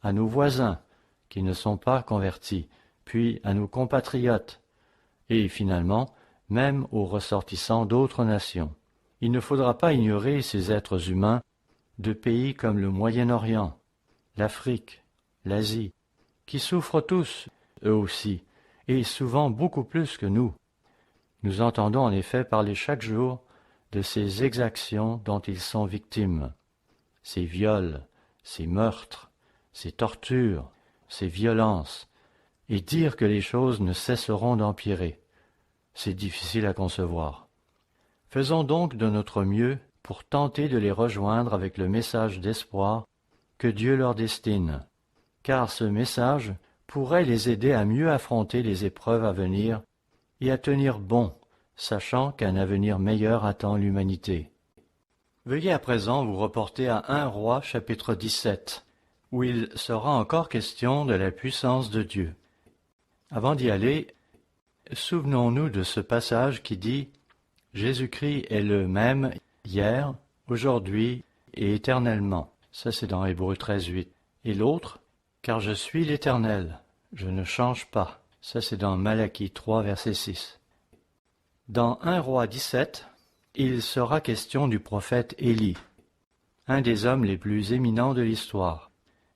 à nos voisins qui ne sont pas convertis, puis à nos compatriotes, et finalement même aux ressortissants d'autres nations. Il ne faudra pas ignorer ces êtres humains de pays comme le Moyen-Orient, l'Afrique, l'Asie, qui souffrent tous, eux aussi, et souvent beaucoup plus que nous. Nous entendons en effet parler chaque jour de ces exactions dont ils sont victimes, ces viols, ces meurtres, ces tortures, ces violences, et dire que les choses ne cesseront d'empirer. C'est difficile à concevoir. Faisons donc de notre mieux pour tenter de les rejoindre avec le message d'espoir que Dieu leur destine, car ce message pourrait les aider à mieux affronter les épreuves à venir et à tenir bon, sachant qu'un avenir meilleur attend l'humanité. Veuillez à présent vous reporter à 1 Roi chapitre 17, où il sera encore question de la puissance de Dieu. Avant d'y aller, souvenons-nous de ce passage qui dit « Jésus-Christ est le même hier, aujourd'hui et éternellement ». Ça c'est dans Hébreux 13:8. Et l'autre « Car je suis l'Éternel, je ne change pas ». Ça c'est dans Malachie 3, verset 6. Dans 1 Roi 17, il sera question du prophète Élie, un des hommes les plus éminents de l'histoire.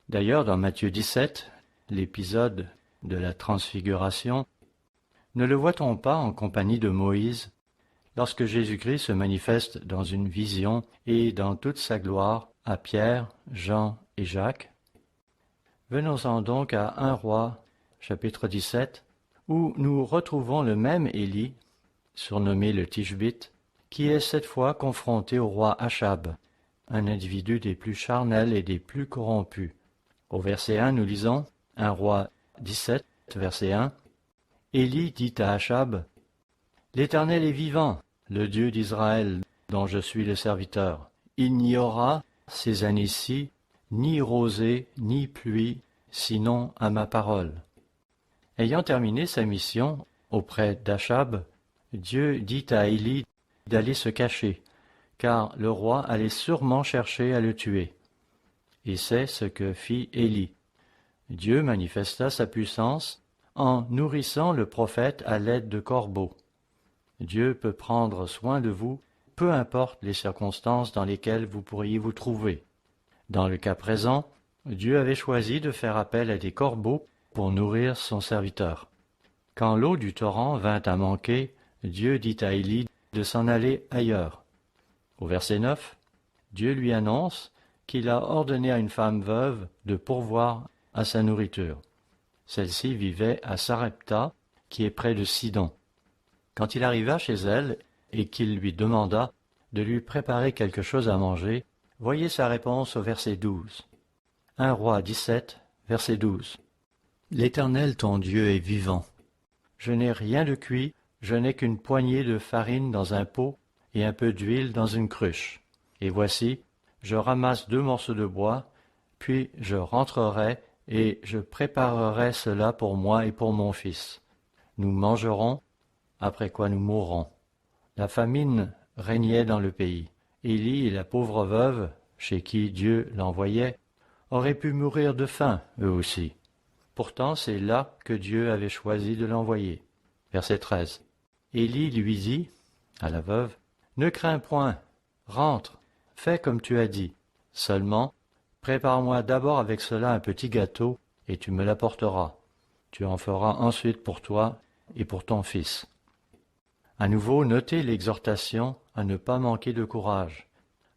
D'ailleurs, dans Matthieu 17, l'épisode de la transfiguration, ne le voit-on pas en compagnie de Moïse, lorsque Jésus-Christ se manifeste dans une vision et dans toute sa gloire à Pierre, Jean et Jacques. Venons-en donc à 1 Roi, chapitre 17, où nous retrouvons le même Élie, surnommé le Tishbite, qui est cette fois confronté au roi Achab, un individu des plus charnels et des plus corrompus. Au verset 1, nous lisons 1 Roi 17, verset 1. Élie dit à Achab, « L'Éternel est vivant, le Dieu d'Israël, dont je suis le serviteur. Il n'y aura, ces années-ci, ni rosée, ni pluie, sinon à ma parole. » Ayant terminé sa mission auprès d'Achab, Dieu dit à Élie d'aller se cacher, car le roi allait sûrement chercher à le tuer. Et c'est ce que fit Élie. Dieu manifesta sa puissance en nourrissant le prophète à l'aide de corbeaux. Dieu peut prendre soin de vous, peu importe les circonstances dans lesquelles vous pourriez vous trouver. Dans le cas présent, Dieu avait choisi de faire appel à des corbeaux pour nourrir son serviteur. Quand l'eau du torrent vint à manquer, Dieu dit à Élie de s'en aller ailleurs. Au verset 9, Dieu lui annonce qu'il a ordonné à une femme veuve de pourvoir à sa nourriture. Celle-ci vivait à Sarepta, qui est près de Sidon. Quand il arriva chez elle et qu'il lui demanda de lui préparer quelque chose à manger, voyez sa réponse au verset 12. 1 Roi 17, verset 12. « L'Éternel ton Dieu est vivant. Je n'ai rien de cuit, je n'ai qu'une poignée de farine dans un pot et un peu d'huile dans une cruche. Et voici, je ramasse 2 morceaux de bois, puis je rentrerai et je préparerai cela pour moi et pour mon fils. Nous mangerons, après quoi nous mourrons. » La famine régnait dans le pays. Élie et la pauvre veuve, chez qui Dieu l'envoyait, auraient pu mourir de faim, eux aussi. Pourtant, c'est là que Dieu avait choisi de l'envoyer. Verset 13. Élie lui dit à la veuve, « Ne crains point, rentre, fais comme tu as dit. Seulement, prépare-moi d'abord avec cela un petit gâteau, et tu me l'apporteras. Tu en feras ensuite pour toi et pour ton fils. » À nouveau, notez l'exhortation à ne pas manquer de courage,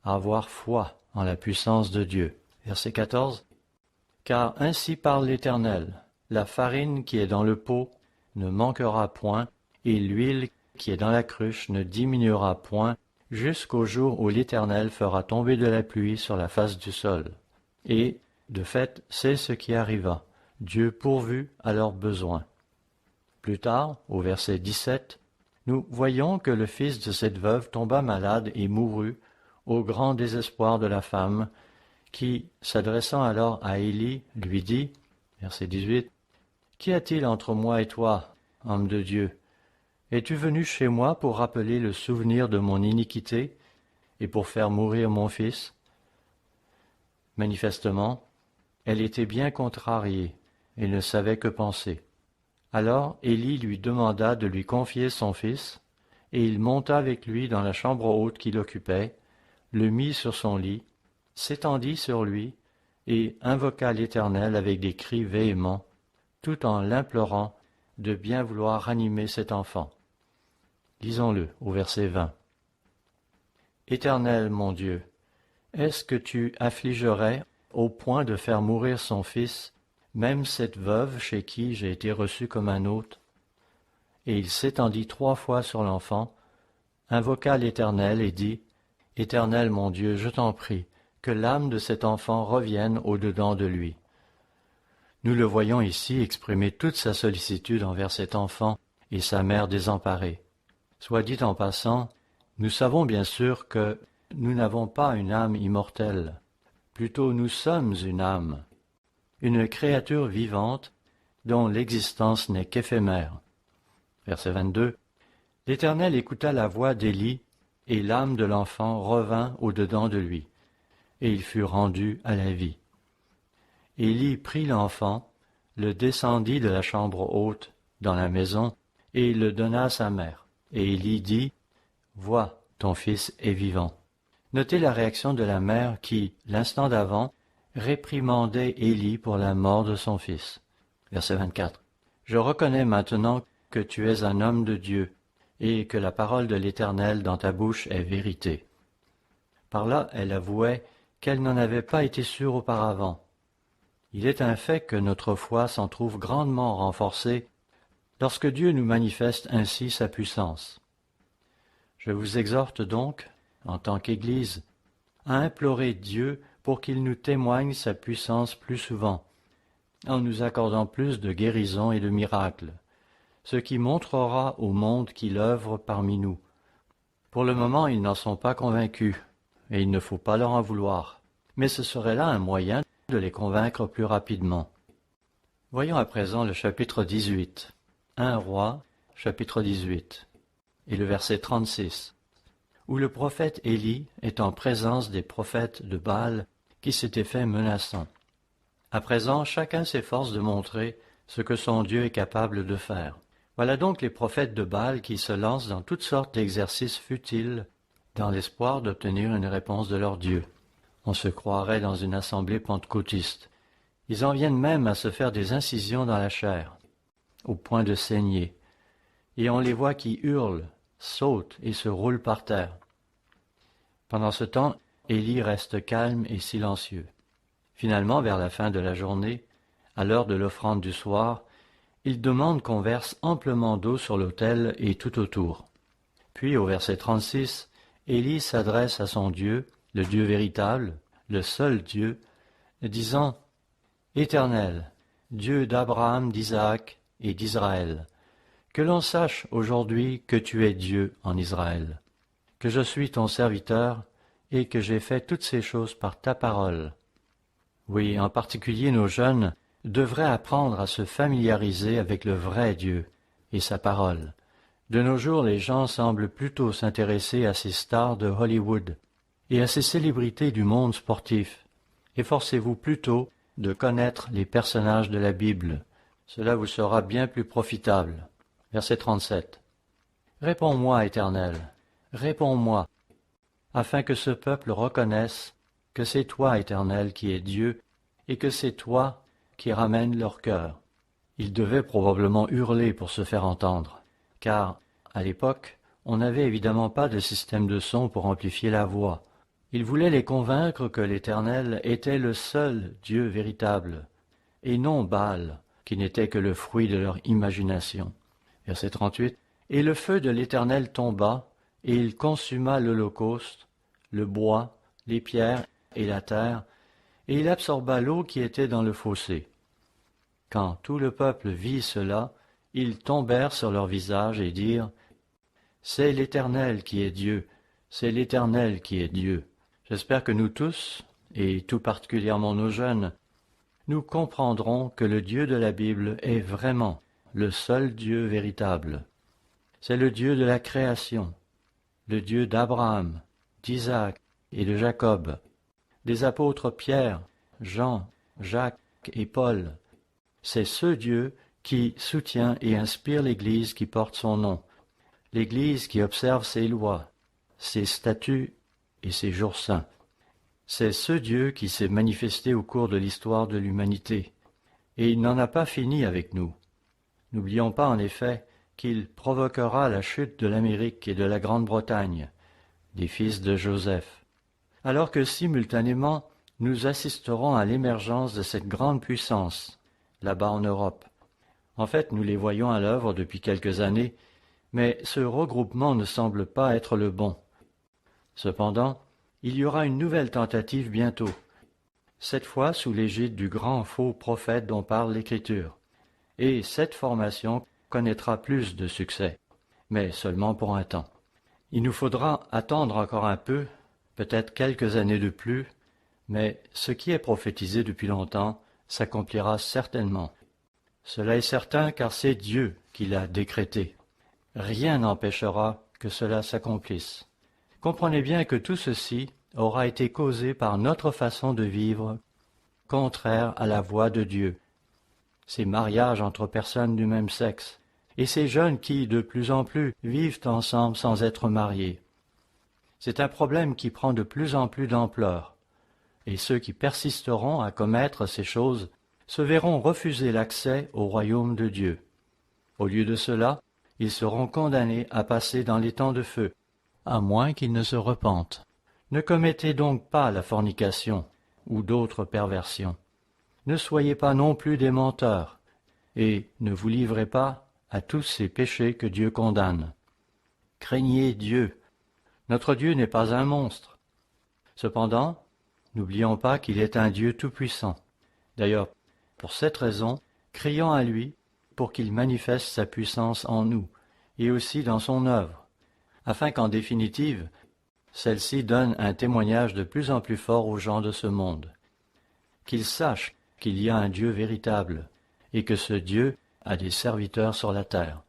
à avoir foi en la puissance de Dieu. Verset 14. « Car ainsi parle l'Éternel, la farine qui est dans le pot ne manquera point, et l'huile qui est dans la cruche ne diminuera point, jusqu'au jour où l'Éternel fera tomber de la pluie sur la face du sol. » Et, de fait, c'est ce qui arriva. Dieu pourvut à leurs besoins. Plus tard, au verset 17, nous voyons que le fils de cette veuve tomba malade et mourut, au grand désespoir de la femme, qui, s'adressant alors à Élie, lui dit, verset 18, « Qu'y a-t-il entre moi et toi, homme de Dieu? Es-tu venu chez moi pour rappeler le souvenir de mon iniquité et pour faire mourir mon fils ?» Manifestement, elle était bien contrariée et ne savait que penser. Alors Élie lui demanda de lui confier son fils, et il monta avec lui dans la chambre haute qu'il occupait, le mit sur son lit, s'étendit sur lui, et invoqua l'Éternel avec des cris véhéments, tout en l'implorant de bien vouloir ranimer cet enfant. Lisons-le au verset 20. « Éternel mon Dieu, est-ce que tu affligerais au point de faire mourir son fils, même cette veuve chez qui j'ai été reçu comme un hôte? » Et il s'étendit 3 fois sur l'enfant, invoqua l'Éternel et dit, « Éternel mon Dieu, je t'en prie, que l'âme de cet enfant revienne au-dedans de lui. » Nous le voyons ici exprimer toute sa sollicitude envers cet enfant et sa mère désemparée. Soit dit en passant, nous savons bien sûr que nous n'avons pas une âme immortelle. Plutôt nous sommes une âme, une créature vivante dont l'existence n'est qu'éphémère. Verset 22. L'Éternel écouta la voix d'Élie, et l'âme de l'enfant revint au-dedans de lui, et il fut rendu à la vie. Élie prit l'enfant, le descendit de la chambre haute dans la maison, et le donna à sa mère. Et Élie dit, « Vois, ton fils est vivant. » Notez la réaction de la mère qui, l'instant d'avant, réprimandait Élie pour la mort de son fils. Verset 24. « Je reconnais maintenant que tu es un homme de Dieu, et que la parole de l'Éternel dans ta bouche est vérité. » Par là, elle avouait qu'elle n'en avait pas été sûre auparavant. Il est un fait que notre foi s'en trouve grandement renforcée lorsque Dieu nous manifeste ainsi sa puissance. Je vous exhorte donc, en tant qu'Église, à implorer Dieu pour qu'il nous témoigne sa puissance plus souvent, en nous accordant plus de guérisons et de miracles, ce qui montrera au monde qu'il œuvre parmi nous. Pour le moment, ils n'en sont pas convaincus, et il ne faut pas leur en vouloir, mais ce serait là un moyen de les convaincre plus rapidement. Voyons à présent le chapitre 18, 1 Roi, chapitre 18, et le verset 36, où le prophète Élie est en présence des prophètes de Baal qui s'étaient fait menaçants. À présent, chacun s'efforce de montrer ce que son Dieu est capable de faire. Voilà donc les prophètes de Baal qui se lancent dans toutes sortes d'exercices futiles dans l'espoir d'obtenir une réponse de leur Dieu. On se croirait dans une assemblée pentecôtiste. Ils en viennent même à se faire des incisions dans la chair, au point de saigner, et on les voit qui hurlent, sautent et se roulent par terre. Pendant ce temps, Élie reste calme et silencieux. Finalement, vers la fin de la journée, à l'heure de l'offrande du soir, il demande qu'on verse amplement d'eau sur l'autel et tout autour. Puis, au verset 36, Élie s'adresse à son Dieu, le Dieu véritable, le seul Dieu, disant « Éternel, Dieu d'Abraham, d'Isaac et d'Israël, que l'on sache aujourd'hui que tu es Dieu en Israël, que je suis ton serviteur et que j'ai fait toutes ces choses par ta parole. » Oui, en particulier nos jeunes devraient apprendre à se familiariser avec le vrai Dieu et sa parole. De nos jours, les gens semblent plutôt s'intéresser à ces stars de Hollywood et à ces célébrités du monde sportif. Efforcez-vous plutôt de connaître les personnages de la Bible. Cela vous sera bien plus profitable. Verset 37. Réponds-moi, Éternel, réponds-moi, afin que ce peuple reconnaisse que c'est toi, Éternel, qui es Dieu, et que c'est toi qui ramènes leur cœur. Ils devaient probablement hurler pour se faire entendre, car, à l'époque, on n'avait évidemment pas de système de son pour amplifier la voix. Ils voulaient les convaincre que l'Éternel était le seul Dieu véritable, et non Baal, qui n'était que le fruit de leur imagination. Verset 38. Et le feu de l'Éternel tomba, et il consuma l'holocauste, le bois, les pierres et la terre, et il absorba l'eau qui était dans le fossé. Quand tout le peuple vit cela, ils tombèrent sur leurs visages et dirent « C'est l'Éternel qui est Dieu, c'est l'Éternel qui est Dieu. » J'espère que nous tous, et tout particulièrement nos jeunes, nous comprendrons que le Dieu de la Bible est vraiment le seul Dieu véritable. C'est le Dieu de la création, le Dieu d'Abraham, d'Isaac et de Jacob, des apôtres Pierre, Jean, Jacques et Paul. C'est ce Dieu qui soutient et inspire l'Église qui porte son nom, l'Église qui observe ses lois, ses statuts et ses jours saints. C'est ce Dieu qui s'est manifesté au cours de l'histoire de l'humanité, et il n'en a pas fini avec nous. N'oublions pas en effet qu'il provoquera la chute de l'Amérique et de la Grande-Bretagne, des fils de Joseph, alors que simultanément nous assisterons à l'émergence de cette grande puissance, là-bas en Europe. En fait, nous les voyons à l'œuvre depuis quelques années, mais ce regroupement ne semble pas être le bon. Cependant, il y aura une nouvelle tentative bientôt, cette fois sous l'égide du grand faux prophète dont parle l'Écriture. Et cette formation connaîtra plus de succès, mais seulement pour un temps. Il nous faudra attendre encore un peu, peut-être quelques années de plus, mais ce qui est prophétisé depuis longtemps s'accomplira certainement. Cela est certain car c'est Dieu qui l'a décrété. Rien n'empêchera que cela s'accomplisse. Comprenez bien que tout ceci aura été causé par notre façon de vivre, contraire à la voie de Dieu. Ces mariages entre personnes du même sexe, et ces jeunes qui, de plus en plus, vivent ensemble sans être mariés. C'est un problème qui prend de plus en plus d'ampleur, et ceux qui persisteront à commettre ces choses se verront refuser l'accès au royaume de Dieu. Au lieu de cela, ils seront condamnés à passer dans les temps de feu, à moins qu'ils ne se repentent. Ne commettez donc pas la fornication ou d'autres perversions. Ne soyez pas non plus des menteurs, et ne vous livrez pas à tous ces péchés que Dieu condamne. Craignez Dieu. Notre Dieu n'est pas un monstre. Cependant, n'oublions pas qu'il est un Dieu tout-puissant. D'ailleurs, pour cette raison, crions à lui pour qu'il manifeste sa puissance en nous et aussi dans son œuvre, afin qu'en définitive, celle-ci donne un témoignage de plus en plus fort aux gens de ce monde, qu'ils sachent qu'il y a un Dieu véritable et que ce Dieu a des serviteurs sur la terre.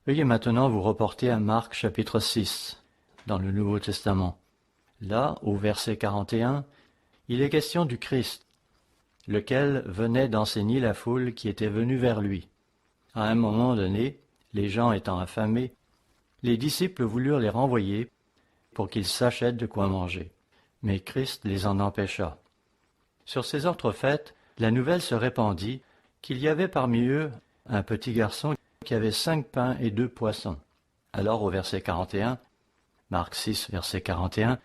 Veuillez maintenant vous reporter à Marc chapitre 6, dans le Nouveau Testament. Là, au verset 41, il est question du Christ, lequel venait d'enseigner la foule qui était venue vers lui. À un moment donné, les gens étant affamés, les disciples voulurent les renvoyer pour qu'ils s'achètent de quoi manger. Mais Christ les en empêcha. Sur ces autres fêtes, la nouvelle se répandit qu'il y avait parmi eux un petit garçon qui avait 5 pains et 2 poissons. Alors au verset 41, Marc 6, verset 41,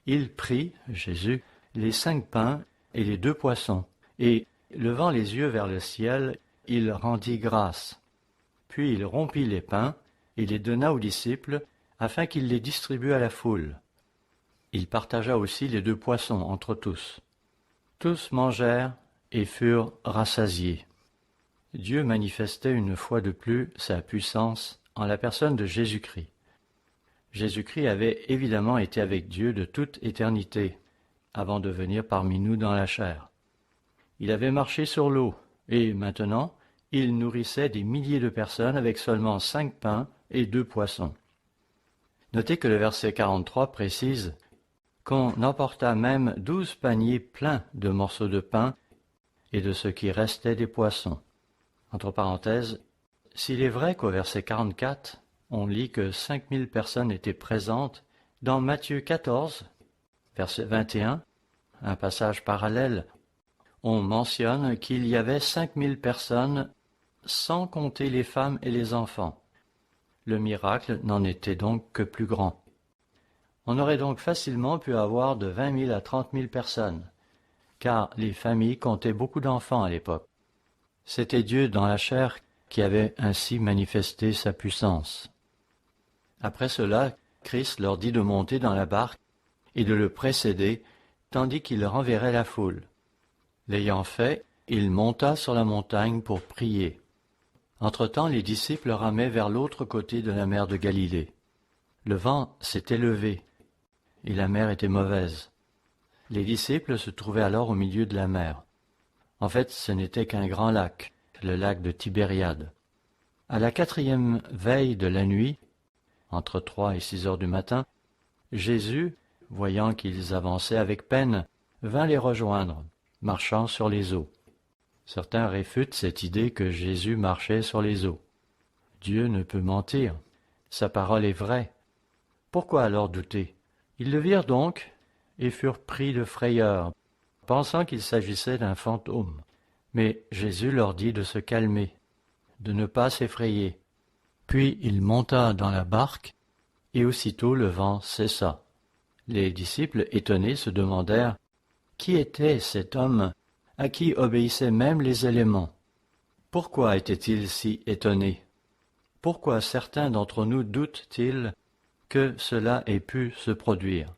il prit, Jésus, les 5 pains et les 2 poissons, et, levant les yeux vers le ciel, il rendit grâce. Puis il rompit les pains et les donna aux disciples, afin qu'ils les distribuent à la foule. Il partagea aussi les 2 poissons entre tous. Tous mangèrent et furent rassasiés. Dieu manifestait une fois de plus sa puissance en la personne de Jésus-Christ. Jésus-Christ avait évidemment été avec Dieu de toute éternité, avant de venir parmi nous dans la chair. Il avait marché sur l'eau, et maintenant, il nourrissait des milliers de personnes avec seulement 5 pains et 2 poissons. Notez que le verset 43 précise qu'on emporta même 12 paniers pleins de morceaux de pain et de ce qui restait des poissons. Entre parenthèses, s'il est vrai qu'au verset 44, on lit que 5000 personnes étaient présentes, dans Matthieu 14, verset 21, un passage parallèle, on mentionne qu'il y avait 5000 personnes sans compter les femmes et les enfants. Le miracle n'en était donc que plus grand. On aurait donc facilement pu avoir de 20 000 à 30 000 personnes, car les familles comptaient beaucoup d'enfants à l'époque. C'était Dieu dans la chair qui avait ainsi manifesté sa puissance. Après cela, Christ leur dit de monter dans la barque et de le précéder, tandis qu'il renverrait la foule. L'ayant fait, il monta sur la montagne pour prier. Entre-temps, les disciples ramaient vers l'autre côté de la mer de Galilée. Le vent s'était levé, et la mer était mauvaise. Les disciples se trouvaient alors au milieu de la mer. En fait, ce n'était qu'un grand lac, le lac de Tibériade. À la 4e veille de la nuit, entre 3 et 6 heures du matin, Jésus, voyant qu'ils avançaient avec peine, vint les rejoindre, marchant sur les eaux. Certains réfutent cette idée que Jésus marchait sur les eaux. Dieu ne peut mentir, sa parole est vraie. Pourquoi alors douter? Ils le virent donc et furent pris de frayeur, pensant qu'il s'agissait d'un fantôme. Mais Jésus leur dit de se calmer, de ne pas s'effrayer. Puis il monta dans la barque, et aussitôt le vent cessa. Les disciples, étonnés, se demandèrent qui était cet homme à qui obéissaient même les éléments. Pourquoi étaient-ils si étonnés? Pourquoi certains d'entre nous doutent-ils que cela ait pu se produire?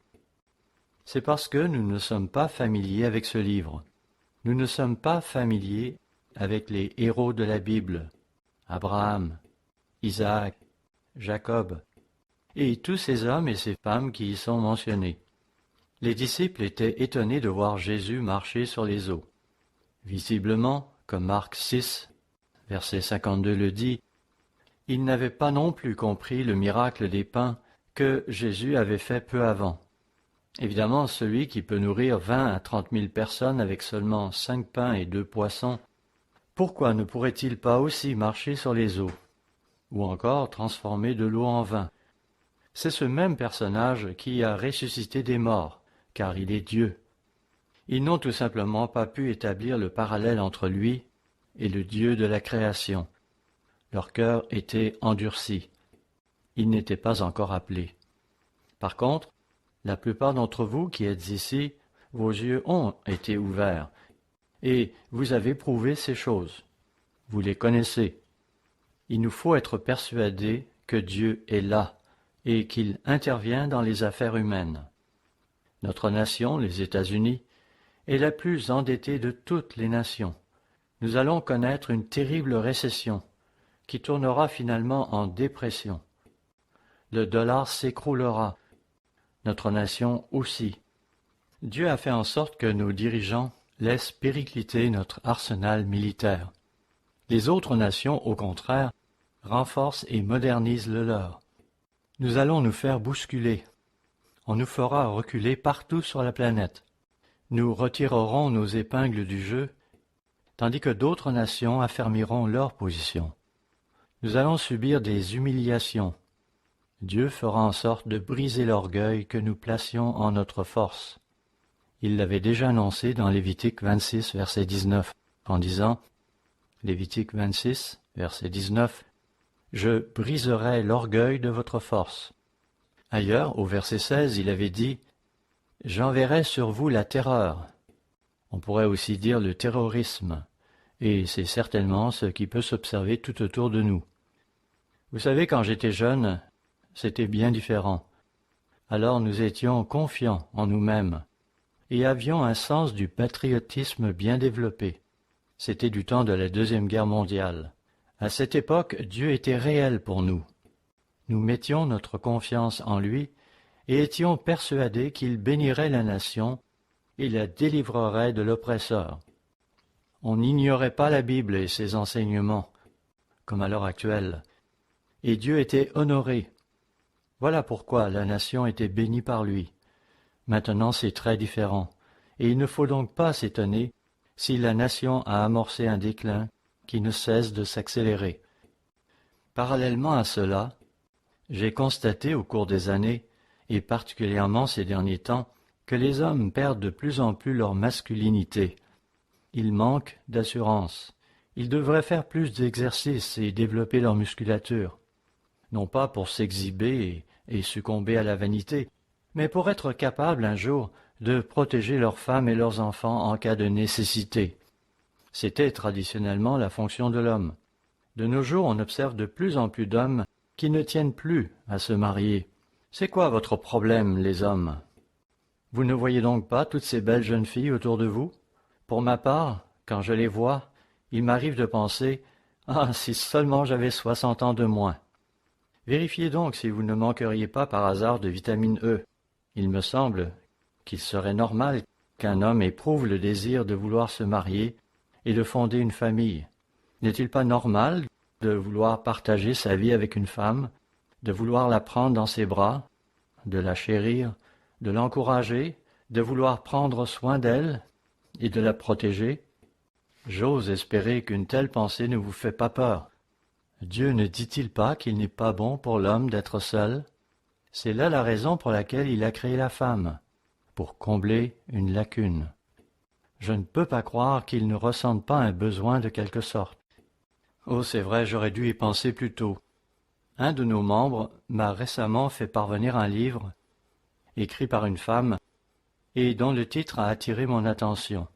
C'est parce que nous ne sommes pas familiers avec ce livre. Nous ne sommes pas familiers avec les héros de la Bible, Abraham, Isaac, Jacob, et tous ces hommes et ces femmes qui y sont mentionnés. Les disciples étaient étonnés de voir Jésus marcher sur les eaux. Visiblement, comme Marc 6, verset 52 le dit, ils n'avaient pas non plus compris le miracle des pains que Jésus avait fait peu avant. Évidemment, celui qui peut nourrir 20 à 30 000 personnes avec seulement 5 pains et 2 poissons, pourquoi ne pourrait-il pas aussi marcher sur les eaux, ou encore transformer de l'eau en vin? C'est ce même personnage qui a ressuscité des morts, car il est Dieu. Ils n'ont tout simplement pas pu établir le parallèle entre lui et le Dieu de la création. Leur cœur était endurci. Ils n'étaient pas encore appelés. Par contre, La plupart d'entre vous qui êtes ici, vos yeux ont été ouverts, et vous avez prouvé ces choses. Vous les connaissez. Il nous faut être persuadés que Dieu est là et qu'il intervient dans les affaires humaines. Notre nation, les États-Unis, est la plus endettée de toutes les nations. Nous allons connaître une terrible récession qui tournera finalement en dépression. Le dollar s'écroulera. Notre nation aussi. Dieu a fait en sorte que nos dirigeants laissent péricliter notre arsenal militaire. Les autres nations, au contraire, renforcent et modernisent le leur. Nous allons nous faire bousculer. On nous fera reculer partout sur la planète. Nous retirerons nos épingles du jeu, tandis que d'autres nations affermiront leur position. Nous allons subir des humiliations. Dieu fera en sorte de briser l'orgueil que nous placions en notre force. Il l'avait déjà annoncé dans Lévitique 26, verset 19, en disant, Lévitique 26, verset 19, « Je briserai l'orgueil de votre force. » Ailleurs, au verset 16, il avait dit, « J'enverrai sur vous la terreur. » On pourrait aussi dire le terrorisme, et c'est certainement ce qui peut s'observer tout autour de nous. Vous savez, quand j'étais jeune, c'était bien différent. Alors nous étions confiants en nous-mêmes et avions un sens du patriotisme bien développé. C'était du temps de la Deuxième Guerre mondiale. À cette époque, Dieu était réel pour nous. Nous mettions notre confiance en lui et étions persuadés qu'il bénirait la nation et la délivrerait de l'oppresseur. On n'ignorait pas la Bible et ses enseignements, comme à l'heure actuelle, et Dieu était honoré. Voilà pourquoi la nation était bénie par lui. Maintenant c'est très différent, et il ne faut donc pas s'étonner si la nation a amorcé un déclin qui ne cesse de s'accélérer. Parallèlement à cela, j'ai constaté au cours des années, et particulièrement ces derniers temps, que les hommes perdent de plus en plus leur masculinité. Ils manquent d'assurance. Ils devraient faire plus d'exercice et développer leur musculature. Non pas pour s'exhiber et succomber à la vanité, mais pour être capables un jour de protéger leurs femmes et leurs enfants en cas de nécessité. C'était traditionnellement la fonction de l'homme. De nos jours, on observe de plus en plus d'hommes qui ne tiennent plus à se marier. C'est quoi votre problème, les hommes? Vous ne voyez donc pas toutes ces belles jeunes filles autour de vous? Pour ma part, quand je les vois, il m'arrive de penser « Ah, si seulement j'avais 60 ans de moins !» Vérifiez donc si vous ne manqueriez pas par hasard de vitamine E. Il me semble qu'il serait normal qu'un homme éprouve le désir de vouloir se marier et de fonder une famille. N'est-il pas normal de vouloir partager sa vie avec une femme, de vouloir la prendre dans ses bras, de la chérir, de l'encourager, de vouloir prendre soin d'elle et de la protéger? J'ose espérer qu'une telle pensée ne vous fait pas peur. Dieu ne dit-il pas qu'il n'est pas bon pour l'homme d'être seul? C'est là la raison pour laquelle il a créé la femme, pour combler une lacune. Je ne peux pas croire qu'il ne ressente pas un besoin de quelque sorte. Oh, c'est vrai, j'aurais dû y penser plus tôt. Un de nos membres m'a récemment fait parvenir un livre, écrit par une femme, et dont le titre a attiré mon attention.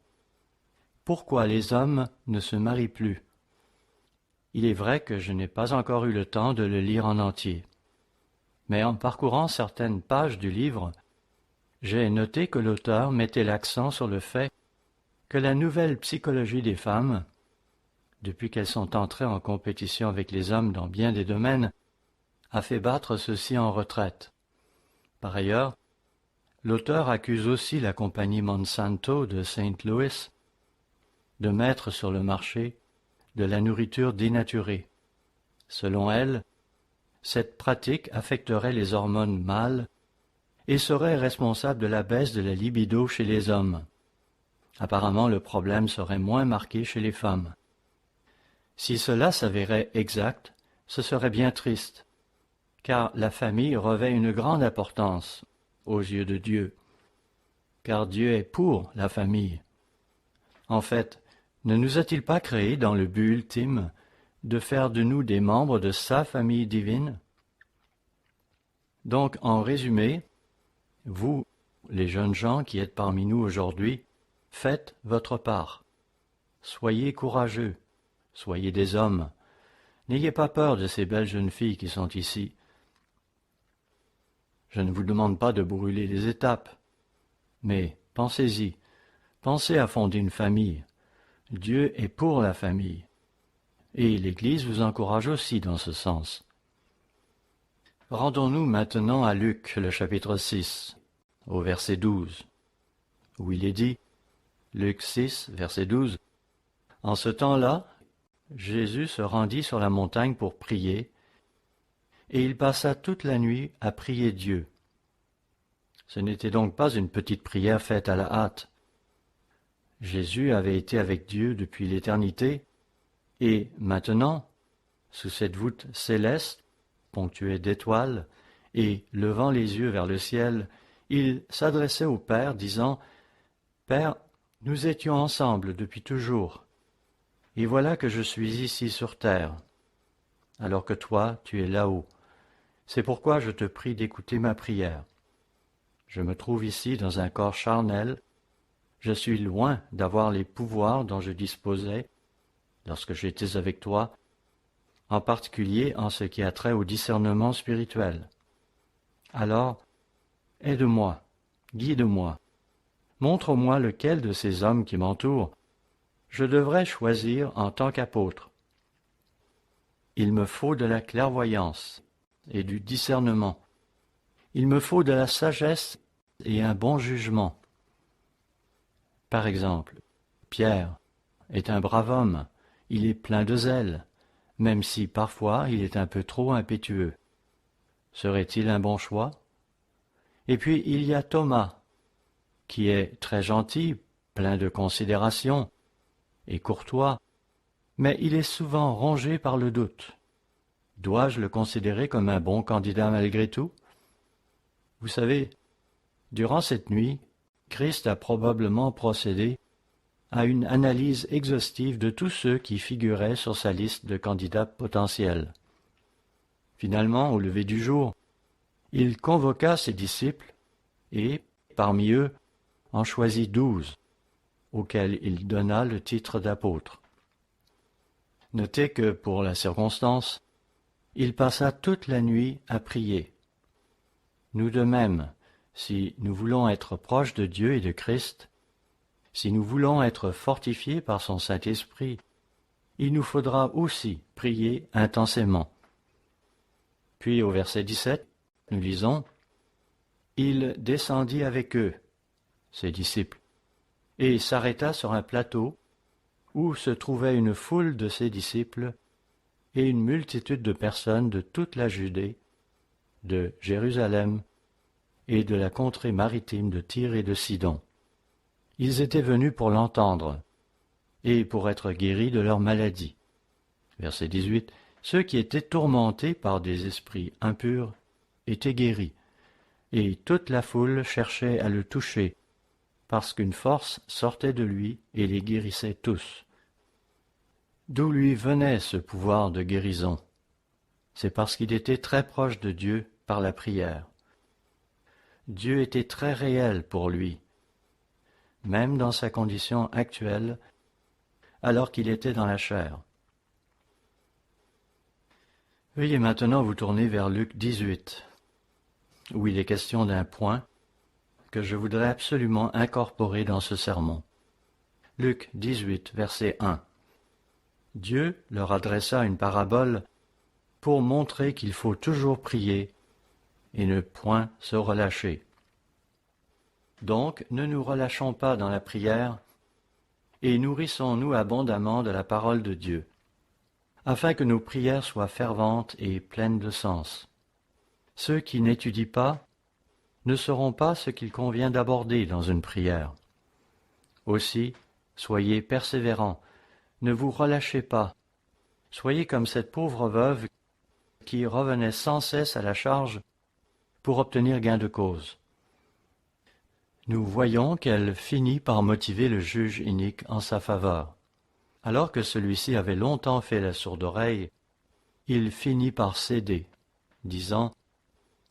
Pourquoi les hommes ne se marient plus? Il est vrai que je n'ai pas encore eu le temps de le lire en entier. Mais en parcourant certaines pages du livre, j'ai noté que l'auteur mettait l'accent sur le fait que la nouvelle psychologie des femmes, depuis qu'elles sont entrées en compétition avec les hommes dans bien des domaines, a fait battre ceux-ci en retraite. Par ailleurs, l'auteur accuse aussi la compagnie Monsanto de Saint Louis de mettre sur le marché de la nourriture dénaturée. Selon elle, cette pratique affecterait les hormones mâles et serait responsable de la baisse de la libido chez les hommes. Apparemment, le problème serait moins marqué chez les femmes. Si cela s'avérait exact, ce serait bien triste, car la famille revêt une grande importance aux yeux de Dieu, car Dieu est pour la famille. En fait, ne nous a-t-il pas créés dans le but ultime de faire de nous des membres de sa famille divine? Donc, en résumé, Vous, les jeunes gens qui êtes parmi nous aujourd'hui, faites votre part. Soyez courageux, soyez des hommes. N'ayez pas peur de ces belles jeunes filles qui sont ici. Je ne vous demande pas de brûler les étapes, mais pensez-y, pensez à fonder une famille. Dieu est pour la famille, et l'Église vous encourage aussi dans ce sens. Rendons-nous maintenant à Luc, le chapitre 6, au verset 12, où il est dit, Luc 6, verset 12, « En ce temps-là, Jésus se rendit sur la montagne pour prier, et il passa toute la nuit à prier Dieu. » Ce n'était donc pas une petite prière faite à la hâte. Jésus avait été avec Dieu depuis l'éternité, et maintenant, sous cette voûte céleste, ponctuée d'étoiles, et levant les yeux vers le ciel, il s'adressait au Père, disant, « Père, nous étions ensemble depuis toujours, et voilà que je suis ici sur terre, alors que toi, tu es là-haut. C'est pourquoi je te prie d'écouter ma prière. Je me trouve ici dans un corps charnel, je suis loin d'avoir les pouvoirs dont je disposais lorsque j'étais avec toi, en particulier en ce qui a trait au discernement spirituel. Alors, aide-moi, guide-moi, montre-moi lequel de ces hommes qui m'entourent je devrais choisir en tant qu'apôtre. Il me faut de la clairvoyance et du discernement. Il me faut de la sagesse et un bon jugement. Par exemple, Pierre est un brave homme, il est plein de zèle, même si parfois il est un peu trop impétueux. Serait-il un bon choix? Et puis il y a Thomas, qui est très gentil, plein de considération et courtois, mais il est souvent rongé par le doute. Dois-je le considérer comme un bon candidat malgré tout? Vous savez, durant cette nuit, Christ a probablement procédé à une analyse exhaustive de tous ceux qui figuraient sur sa liste de candidats potentiels. Finalement, au lever du jour, il convoqua ses disciples et, parmi eux, en choisit 12, auxquels il donna le titre d'apôtre. Notez que, pour la circonstance, il passa toute la nuit à prier. Nous de même, si nous voulons être proches de Dieu et de Christ, si nous voulons être fortifiés par son Saint-Esprit, il nous faudra aussi prier intensément. Puis au verset 17, nous lisons « Il descendit avec eux, ses disciples, et s'arrêta sur un plateau où se trouvait une foule de ses disciples et une multitude de personnes de toute la Judée, de Jérusalem et de la contrée maritime de Tyr et de Sidon. Ils étaient venus pour l'entendre et pour être guéris de leur maladie. » Verset 18. « Ceux qui étaient tourmentés par des esprits impurs étaient guéris, et toute la foule cherchait à le toucher, parce qu'une force sortait de lui et les guérissait tous. » D'où lui venait ce pouvoir de guérison? C'est parce qu'il était très proche de Dieu par la prière. Dieu était très réel pour lui, même dans sa condition actuelle, alors qu'il était dans la chair. Veuillez maintenant vous tourner vers Luc 18, où il est question d'un point que je voudrais absolument incorporer dans ce sermon. Luc 18, verset 1. Dieu leur adressa une parabole pour montrer qu'il faut toujours prier et ne point se relâcher. Donc, ne nous relâchons pas dans la prière et nourrissons-nous abondamment de la parole de Dieu, afin que nos prières soient ferventes et pleines de sens. Ceux qui n'étudient pas ne sauront pas ce qu'il convient d'aborder dans une prière. Aussi, soyez persévérants, ne vous relâchez pas. Soyez comme cette pauvre veuve qui revenait sans cesse à la charge pour obtenir gain de cause. Nous voyons qu'elle finit par motiver le juge inique en sa faveur. Alors que celui-ci avait longtemps fait la sourde oreille, il finit par céder, disant,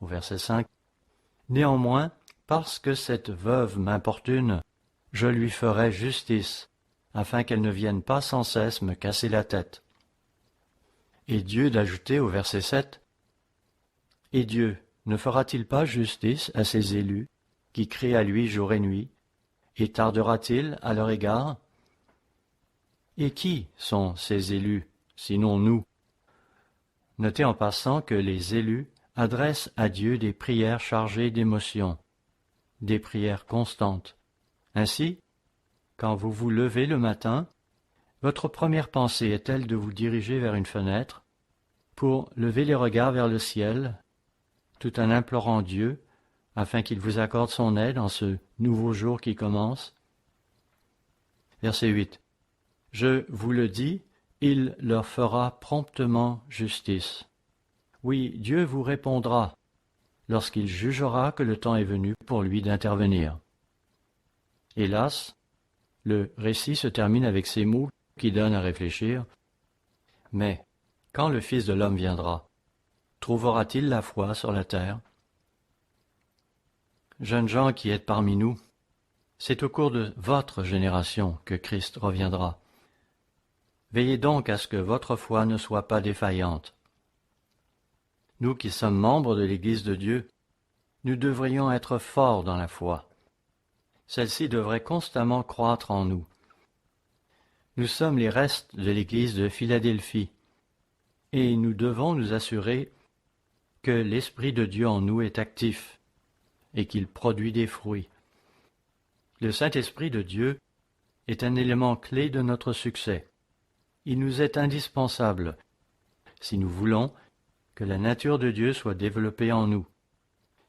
au verset 5, « Néanmoins, Parce que cette veuve m'importune, je lui ferai justice, afin qu'elle ne vienne pas sans cesse me casser la tête. » Et Dieu d'ajouter au verset 7, « Et Dieu ne fera-t-il pas justice à ses élus, qui crient à lui jour et nuit, et tardera-t-il à leur égard? » Et qui sont ces élus, sinon nous? Notez en passant que les élus adressent à Dieu des prières chargées d'émotion, des prières constantes. Ainsi, quand vous vous levez le matin, votre première pensée est-elle de vous diriger vers une fenêtre pour lever les regards vers le ciel, tout en implorant Dieu afin qu'il vous accorde son aide en ce nouveau jour qui commence? Verset 8. « Je vous le dis, il leur fera promptement justice. » Oui, Dieu vous répondra lorsqu'il jugera que le temps est venu pour lui d'intervenir. Hélas, le récit se termine avec ces mots qui donnent à réfléchir. « Mais quand le Fils de l'homme viendra, trouvera-t-il la foi sur la terre ?» Jeunes gens qui êtes parmi nous, c'est au cours de votre génération que Christ reviendra. Veillez donc à ce que votre foi ne soit pas défaillante. Nous qui sommes membres de l'Église de Dieu, nous devrions être forts dans la foi. Celle-ci devrait constamment croître en nous. Nous sommes les restes de l'Église de Philadelphie, et nous devons nous assurer que l'Esprit de Dieu en nous est actif et qu'il produit des fruits. Le Saint-Esprit de Dieu est un élément clé de notre succès. Il nous est indispensable si nous voulons que la nature de Dieu soit développée en nous,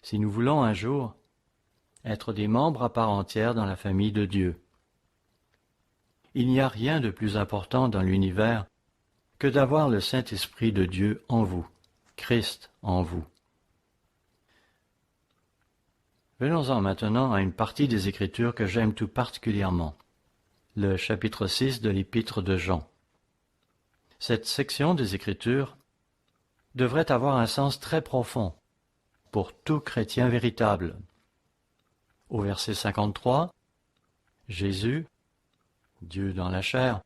si nous voulons un jour être des membres à part entière dans la famille de Dieu. Il n'y a rien de plus important dans l'univers que d'avoir le Saint-Esprit de Dieu en vous, Christ en vous. Venons-en maintenant à une partie des Écritures que j'aime tout particulièrement, le chapitre 6 de l'Épître de Jean. Cette section des Écritures devrait avoir un sens très profond pour tout chrétien véritable. Au verset 53, Jésus, Dieu dans la chair,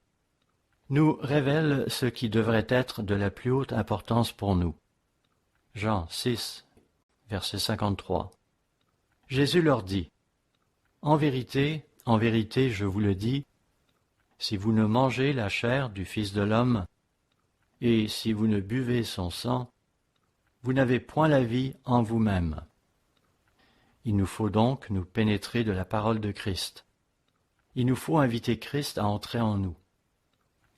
nous révèle ce qui devrait être de la plus haute importance pour nous. Jean 6, verset 53. Jésus leur dit, « En vérité, je vous le dis, si vous ne mangez la chair du Fils de l'homme, et si vous ne buvez son sang, vous n'avez point la vie en vous-même. » Il nous faut donc nous pénétrer de la parole de Christ. Il nous faut inviter Christ à entrer en nous.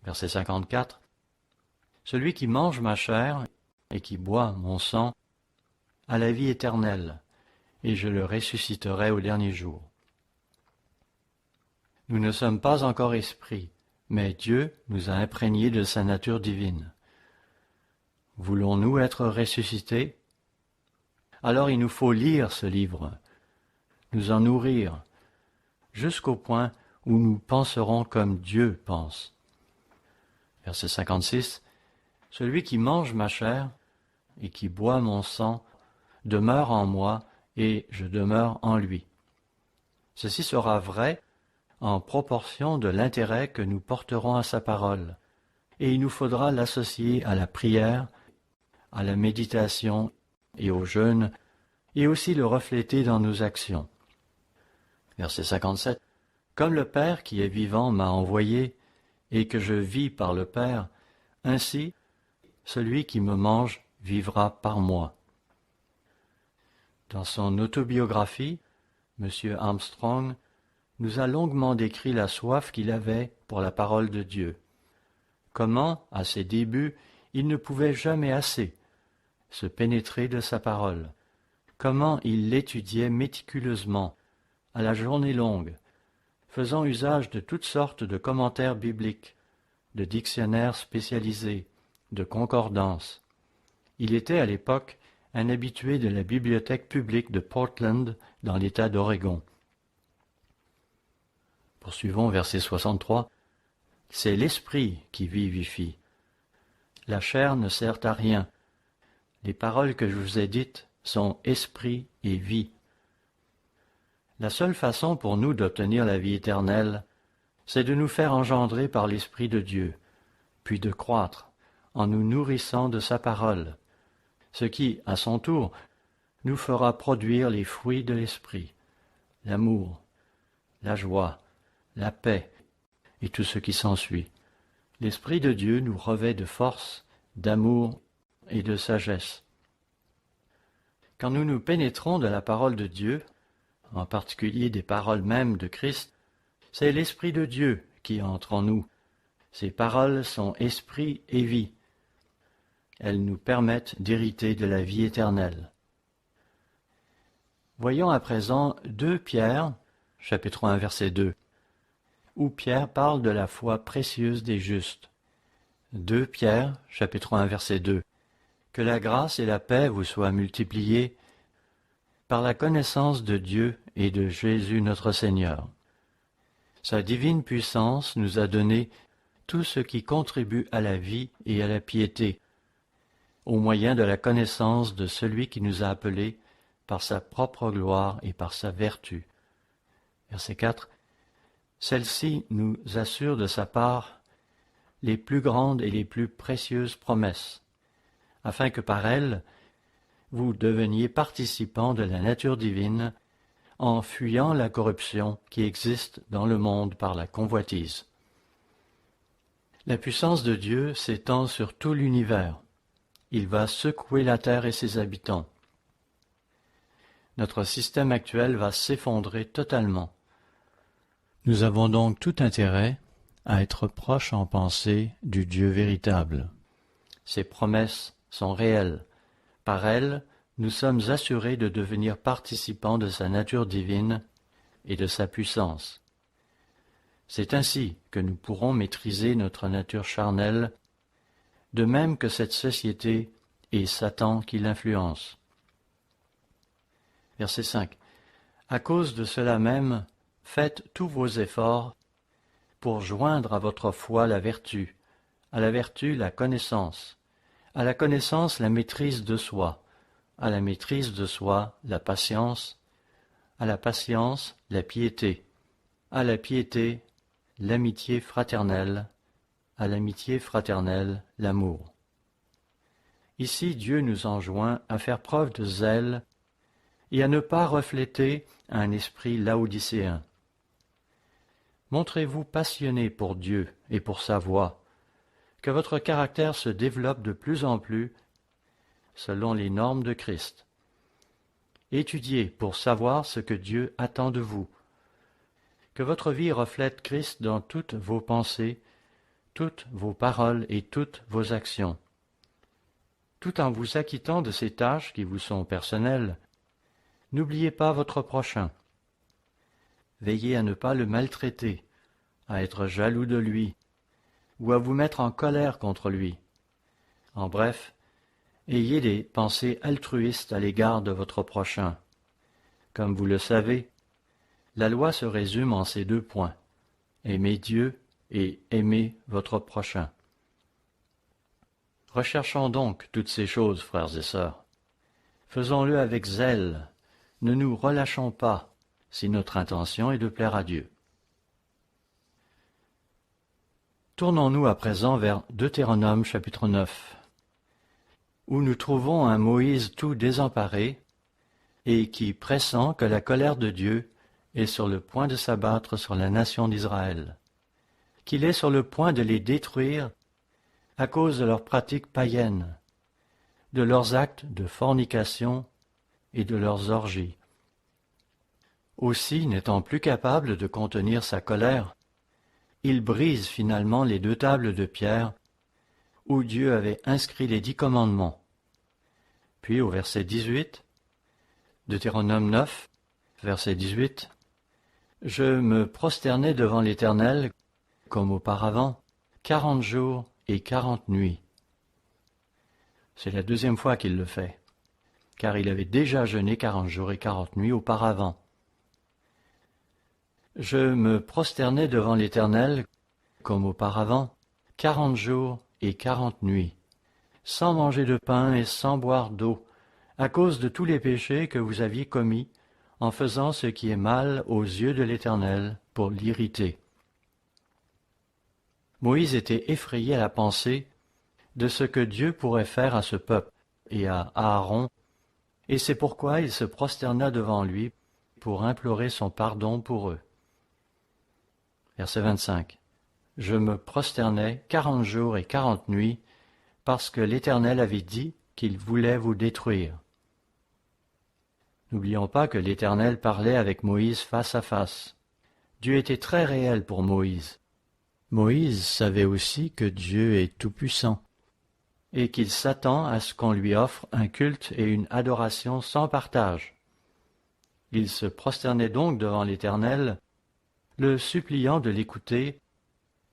Verset 54. « Celui qui mange ma chair et qui boit mon sang a la vie éternelle, et je le ressusciterai au dernier jour. » Nous ne sommes pas encore esprits, mais Dieu nous a imprégnés de sa nature divine. Voulons-nous être ressuscités? Alors il nous faut lire ce livre, nous en nourrir, jusqu'au point où nous penserons comme Dieu pense. Verset 56. « Celui qui mange ma chair et qui boit mon sang demeure en moi et je demeure en lui. » Ceci sera vrai en proportion de l'intérêt que nous porterons à sa parole, et il nous faudra l'associer à la prière, à la méditation et au jeûne, et aussi le refléter dans nos actions. Verset 57. « Comme le Père qui est vivant m'a envoyé, et que je vis par le Père, ainsi celui qui me mange vivra par moi. » Dans son autobiographie, M. Armstrong nous a longuement décrit la soif qu'il avait pour la parole de Dieu. Comment, à ses débuts, il ne pouvait jamais assez se pénétrer de sa parole. Comment il l'étudiait méticuleusement, à la journée longue, faisant usage de toutes sortes de commentaires bibliques, de dictionnaires spécialisés, de concordances. Il était à l'époque un habitué de la bibliothèque publique de Portland dans l'État d'Oregon. Poursuivons verset 63. « C'est l'esprit qui vivifie. La chair ne sert à rien. Les paroles que je vous ai dites sont esprit et vie. » La seule façon pour nous d'obtenir la vie éternelle, c'est de nous faire engendrer par l'Esprit de Dieu, puis de croître en nous nourrissant de sa parole, ce qui, à son tour, nous fera produire les fruits de l'Esprit, l'amour, la joie, la paix et tout ce qui s'ensuit. L'Esprit de Dieu nous revêt de force, d'amour et de sagesse. Quand nous nous pénétrons de la parole de Dieu, en particulier des paroles mêmes de Christ, c'est l'Esprit de Dieu qui entre en nous. Ces paroles sont esprit et vie. Elles nous permettent d'hériter de la vie éternelle. Voyons à présent 2 Pierre, chapitre 1, verset 2, où Pierre parle de la foi précieuse des justes. 2 Pierre, chapitre 1, verset 2. Que la grâce et la paix vous soient multipliées par la connaissance de Dieu et de Jésus notre Seigneur. Sa divine puissance nous a donné tout ce qui contribue à la vie et à la piété, au moyen de la connaissance de celui qui nous a appelés par sa propre gloire et par sa vertu. Verset 4. Celle-ci nous assure de sa part les plus grandes et les plus précieuses promesses, afin que par elles, vous deveniez participants de la nature divine en fuyant la corruption qui existe dans le monde par la convoitise. La puissance de Dieu s'étend sur tout l'univers. Il va secouer la terre et ses habitants. Notre système actuel va s'effondrer totalement. Nous avons donc tout intérêt à être proches en pensée du Dieu véritable. Ses promesses sont réelles. Par elles, nous sommes assurés de devenir participants de sa nature divine et de sa puissance. C'est ainsi que nous pourrons maîtriser notre nature charnelle, de même que cette société et Satan qui l'influence. Verset 5. À cause de cela même, faites tous vos efforts pour joindre à votre foi la vertu, à la vertu la connaissance, à la connaissance la maîtrise de soi, à la maîtrise de soi la patience, à la patience la piété, à la piété l'amitié fraternelle, à l'amitié fraternelle l'amour. Ici Dieu nous enjoint à faire preuve de zèle et à ne pas refléter un esprit laodicéen. Montrez-vous passionné pour Dieu et pour sa voix, que votre caractère se développe de plus en plus selon les normes de Christ. Étudiez pour savoir ce que Dieu attend de vous, que votre vie reflète Christ dans toutes vos pensées, toutes vos paroles et toutes vos actions. Tout en vous acquittant de ces tâches qui vous sont personnelles, n'oubliez pas votre prochain. Veillez à ne pas le maltraiter, à être jaloux de lui, ou à vous mettre en colère contre lui. En bref, ayez des pensées altruistes à l'égard de votre prochain. Comme vous le savez, la loi se résume en ces 2 points. Aimez Dieu et aimez votre prochain. Recherchons donc toutes ces choses, frères et sœurs. Faisons-le avec zèle. Ne nous relâchons pas, si notre intention est de plaire à Dieu. Tournons-nous à présent vers Deutéronome chapitre 9, où nous trouvons un Moïse tout désemparé et qui pressent que la colère de Dieu est sur le point de s'abattre sur la nation d'Israël, qu'il est sur le point de les détruire à cause de leurs pratiques païennes, de leurs actes de fornication et de leurs orgies. Aussi, n'étant plus capable de contenir sa colère, il brise finalement les 2 tables de pierre où Dieu avait inscrit les 10 commandements. Puis au verset 18, Deutéronome 9, verset 18, « Je me prosternai devant l'Éternel, comme auparavant, 40 jours et 40 nuits. » C'est la 2e fois qu'il le fait, car il avait déjà jeûné 40 jours et 40 nuits auparavant. « Je me prosternai devant l'Éternel, comme auparavant, 40 jours et 40 nuits, sans manger de pain et sans boire d'eau, à cause de tous les péchés que vous aviez commis en faisant ce qui est mal aux yeux de l'Éternel pour l'irriter. Moïse était effrayé à la pensée de ce que Dieu pourrait faire à ce peuple et à Aaron, et c'est pourquoi il se prosterna devant lui pour implorer son pardon pour eux. Verset 25. Je me prosternai 40 jours et 40 nuits, parce que l'Éternel avait dit qu'il voulait vous détruire. N'oublions pas que l'Éternel parlait avec Moïse face à face. Dieu était très réel pour Moïse. Moïse savait aussi que Dieu est tout-puissant, et qu'il s'attend à ce qu'on lui offre un culte et une adoration sans partage. Il se prosternait donc devant l'Éternel, le suppliant de l'écouter,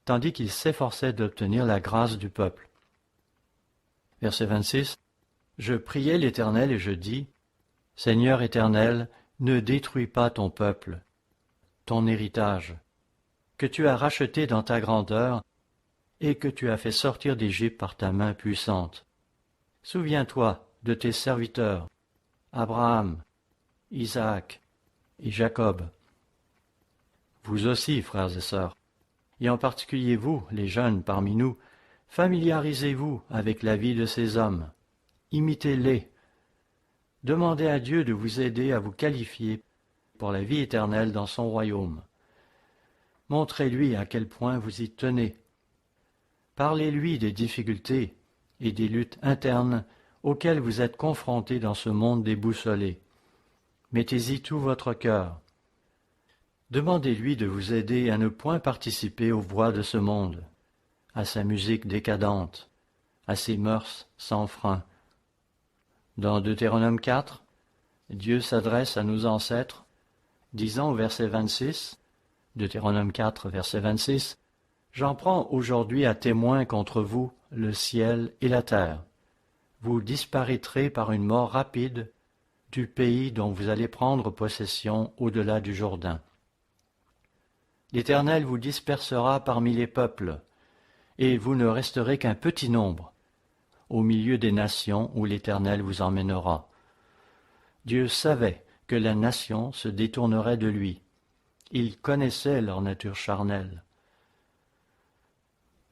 tandis qu'il s'efforçait d'obtenir la grâce du peuple. Verset 26. Je priai l'Éternel et je dis, Seigneur Éternel, ne détruis pas ton peuple, ton héritage, que tu as racheté dans ta grandeur et que tu as fait sortir d'Égypte par ta main puissante. Souviens-toi de tes serviteurs, Abraham, Isaac et Jacob. Vous aussi, frères et sœurs, et en particulier vous, les jeunes parmi nous, familiarisez-vous avec la vie de ces hommes, imitez-les, demandez à Dieu de vous aider à vous qualifier pour la vie éternelle dans son royaume. Montrez-lui à quel point vous y tenez. Parlez-lui des difficultés et des luttes internes auxquelles vous êtes confrontés dans ce monde déboussolé. Mettez-y tout votre cœur. Demandez-lui de vous aider à ne point participer aux voies de ce monde, à sa musique décadente, à ses mœurs sans frein. Dans Deutéronome 4, Dieu s'adresse à nos ancêtres, disant au verset 26, Deutéronome 4, verset 26, « J'en prends aujourd'hui à témoin contre vous le ciel et la terre. Vous disparaîtrez par une mort rapide du pays dont vous allez prendre possession au-delà du Jourdain. L'Éternel vous dispersera parmi les peuples, et vous ne resterez qu'un petit nombre, au milieu des nations où l'Éternel vous emmènera. » Dieu savait que la nation se détournerait de lui. Il connaissait leur nature charnelle.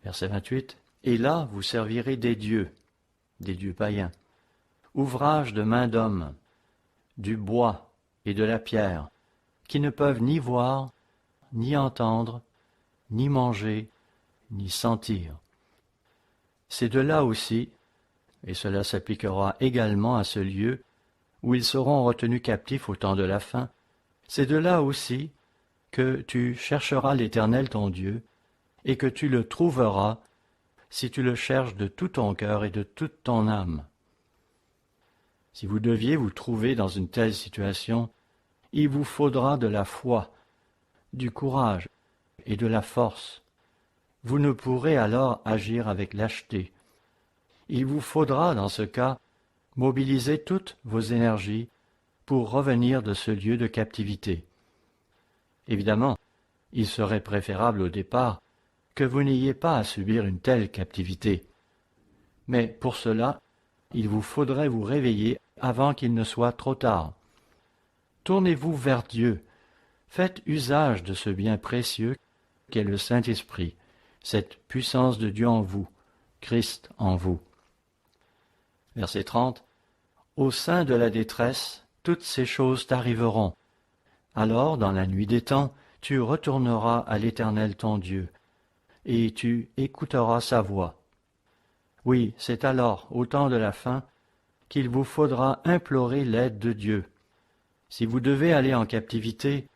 Verset 28. « Et là, vous servirez des dieux païens, ouvrage de main d'homme, du bois et de la pierre, qui ne peuvent ni voir, ni entendre, ni manger, ni sentir. » C'est de là aussi, et cela s'appliquera également à ce lieu où ils seront retenus captifs au temps de la fin, c'est de là aussi que tu chercheras l'Éternel ton Dieu, et que tu le trouveras si tu le cherches de tout ton cœur et de toute ton âme. Si vous deviez vous trouver dans une telle situation, il vous faudra de la foi, du courage et de la force. Vous ne pourrez alors agir avec lâcheté. Il vous faudra, dans ce cas, mobiliser toutes vos énergies pour revenir de ce lieu de captivité. Évidemment, il serait préférable au départ que vous n'ayez pas à subir une telle captivité. Mais pour cela, il vous faudrait vous réveiller avant qu'il ne soit trop tard. Tournez-vous vers Dieu. Faites usage de ce bien précieux qu'est le Saint-Esprit, cette puissance de Dieu en vous, Christ en vous. Verset 30. « Au sein de la détresse, toutes ces choses t'arriveront. Alors, dans la nuit des temps, tu retourneras à l'Éternel ton Dieu, et tu écouteras sa voix. Oui, c'est alors, au temps de la fin, qu'il vous faudra implorer l'aide de Dieu. Si vous devez aller en captivité,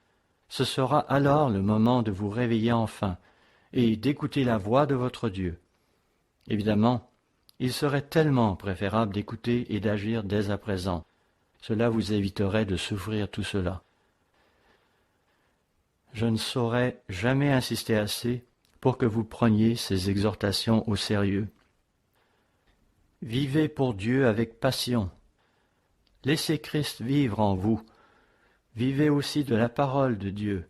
ce sera alors le moment de vous réveiller enfin et d'écouter la voix de votre Dieu. Évidemment, il serait tellement préférable d'écouter et d'agir dès à présent. Cela vous éviterait de souffrir tout cela. Je ne saurais jamais insister assez pour que vous preniez ces exhortations au sérieux. Vivez pour Dieu avec passion. Laissez Christ vivre en vous. Vivez aussi de la parole de Dieu.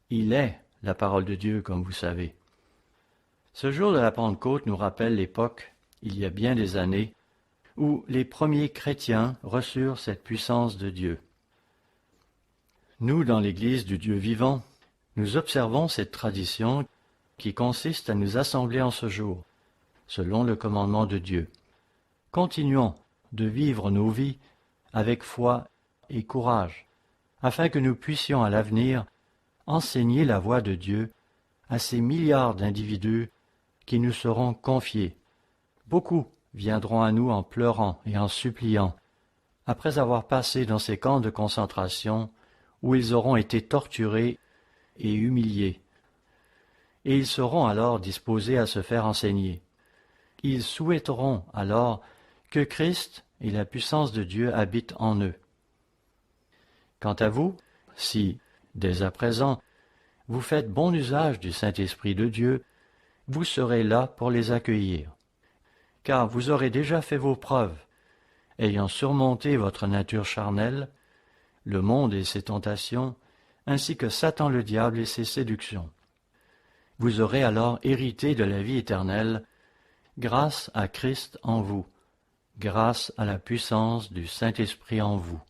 Il est la parole de Dieu, comme vous savez. Ce jour de la Pentecôte nous rappelle l'époque, il y a bien des années, où les premiers chrétiens reçurent cette puissance de Dieu. Nous, dans l'Église du Dieu vivant, nous observons cette tradition qui consiste à nous assembler en ce jour, selon le commandement de Dieu. Continuons de vivre nos vies avec foi et courage, afin que nous puissions à l'avenir enseigner la voie de Dieu à ces milliards d'individus qui nous seront confiés. Beaucoup viendront à nous en pleurant et en suppliant, après avoir passé dans ces camps de concentration où ils auront été torturés et humiliés. Et ils seront alors disposés à se faire enseigner. Ils souhaiteront alors que Christ et la puissance de Dieu habitent en eux. Quant à vous, si, dès à présent, vous faites bon usage du Saint-Esprit de Dieu, vous serez là pour les accueillir. Car vous aurez déjà fait vos preuves, ayant surmonté votre nature charnelle, le monde et ses tentations, ainsi que Satan le diable et ses séductions. Vous aurez alors hérité de la vie éternelle, grâce à Christ en vous, grâce à la puissance du Saint-Esprit en vous.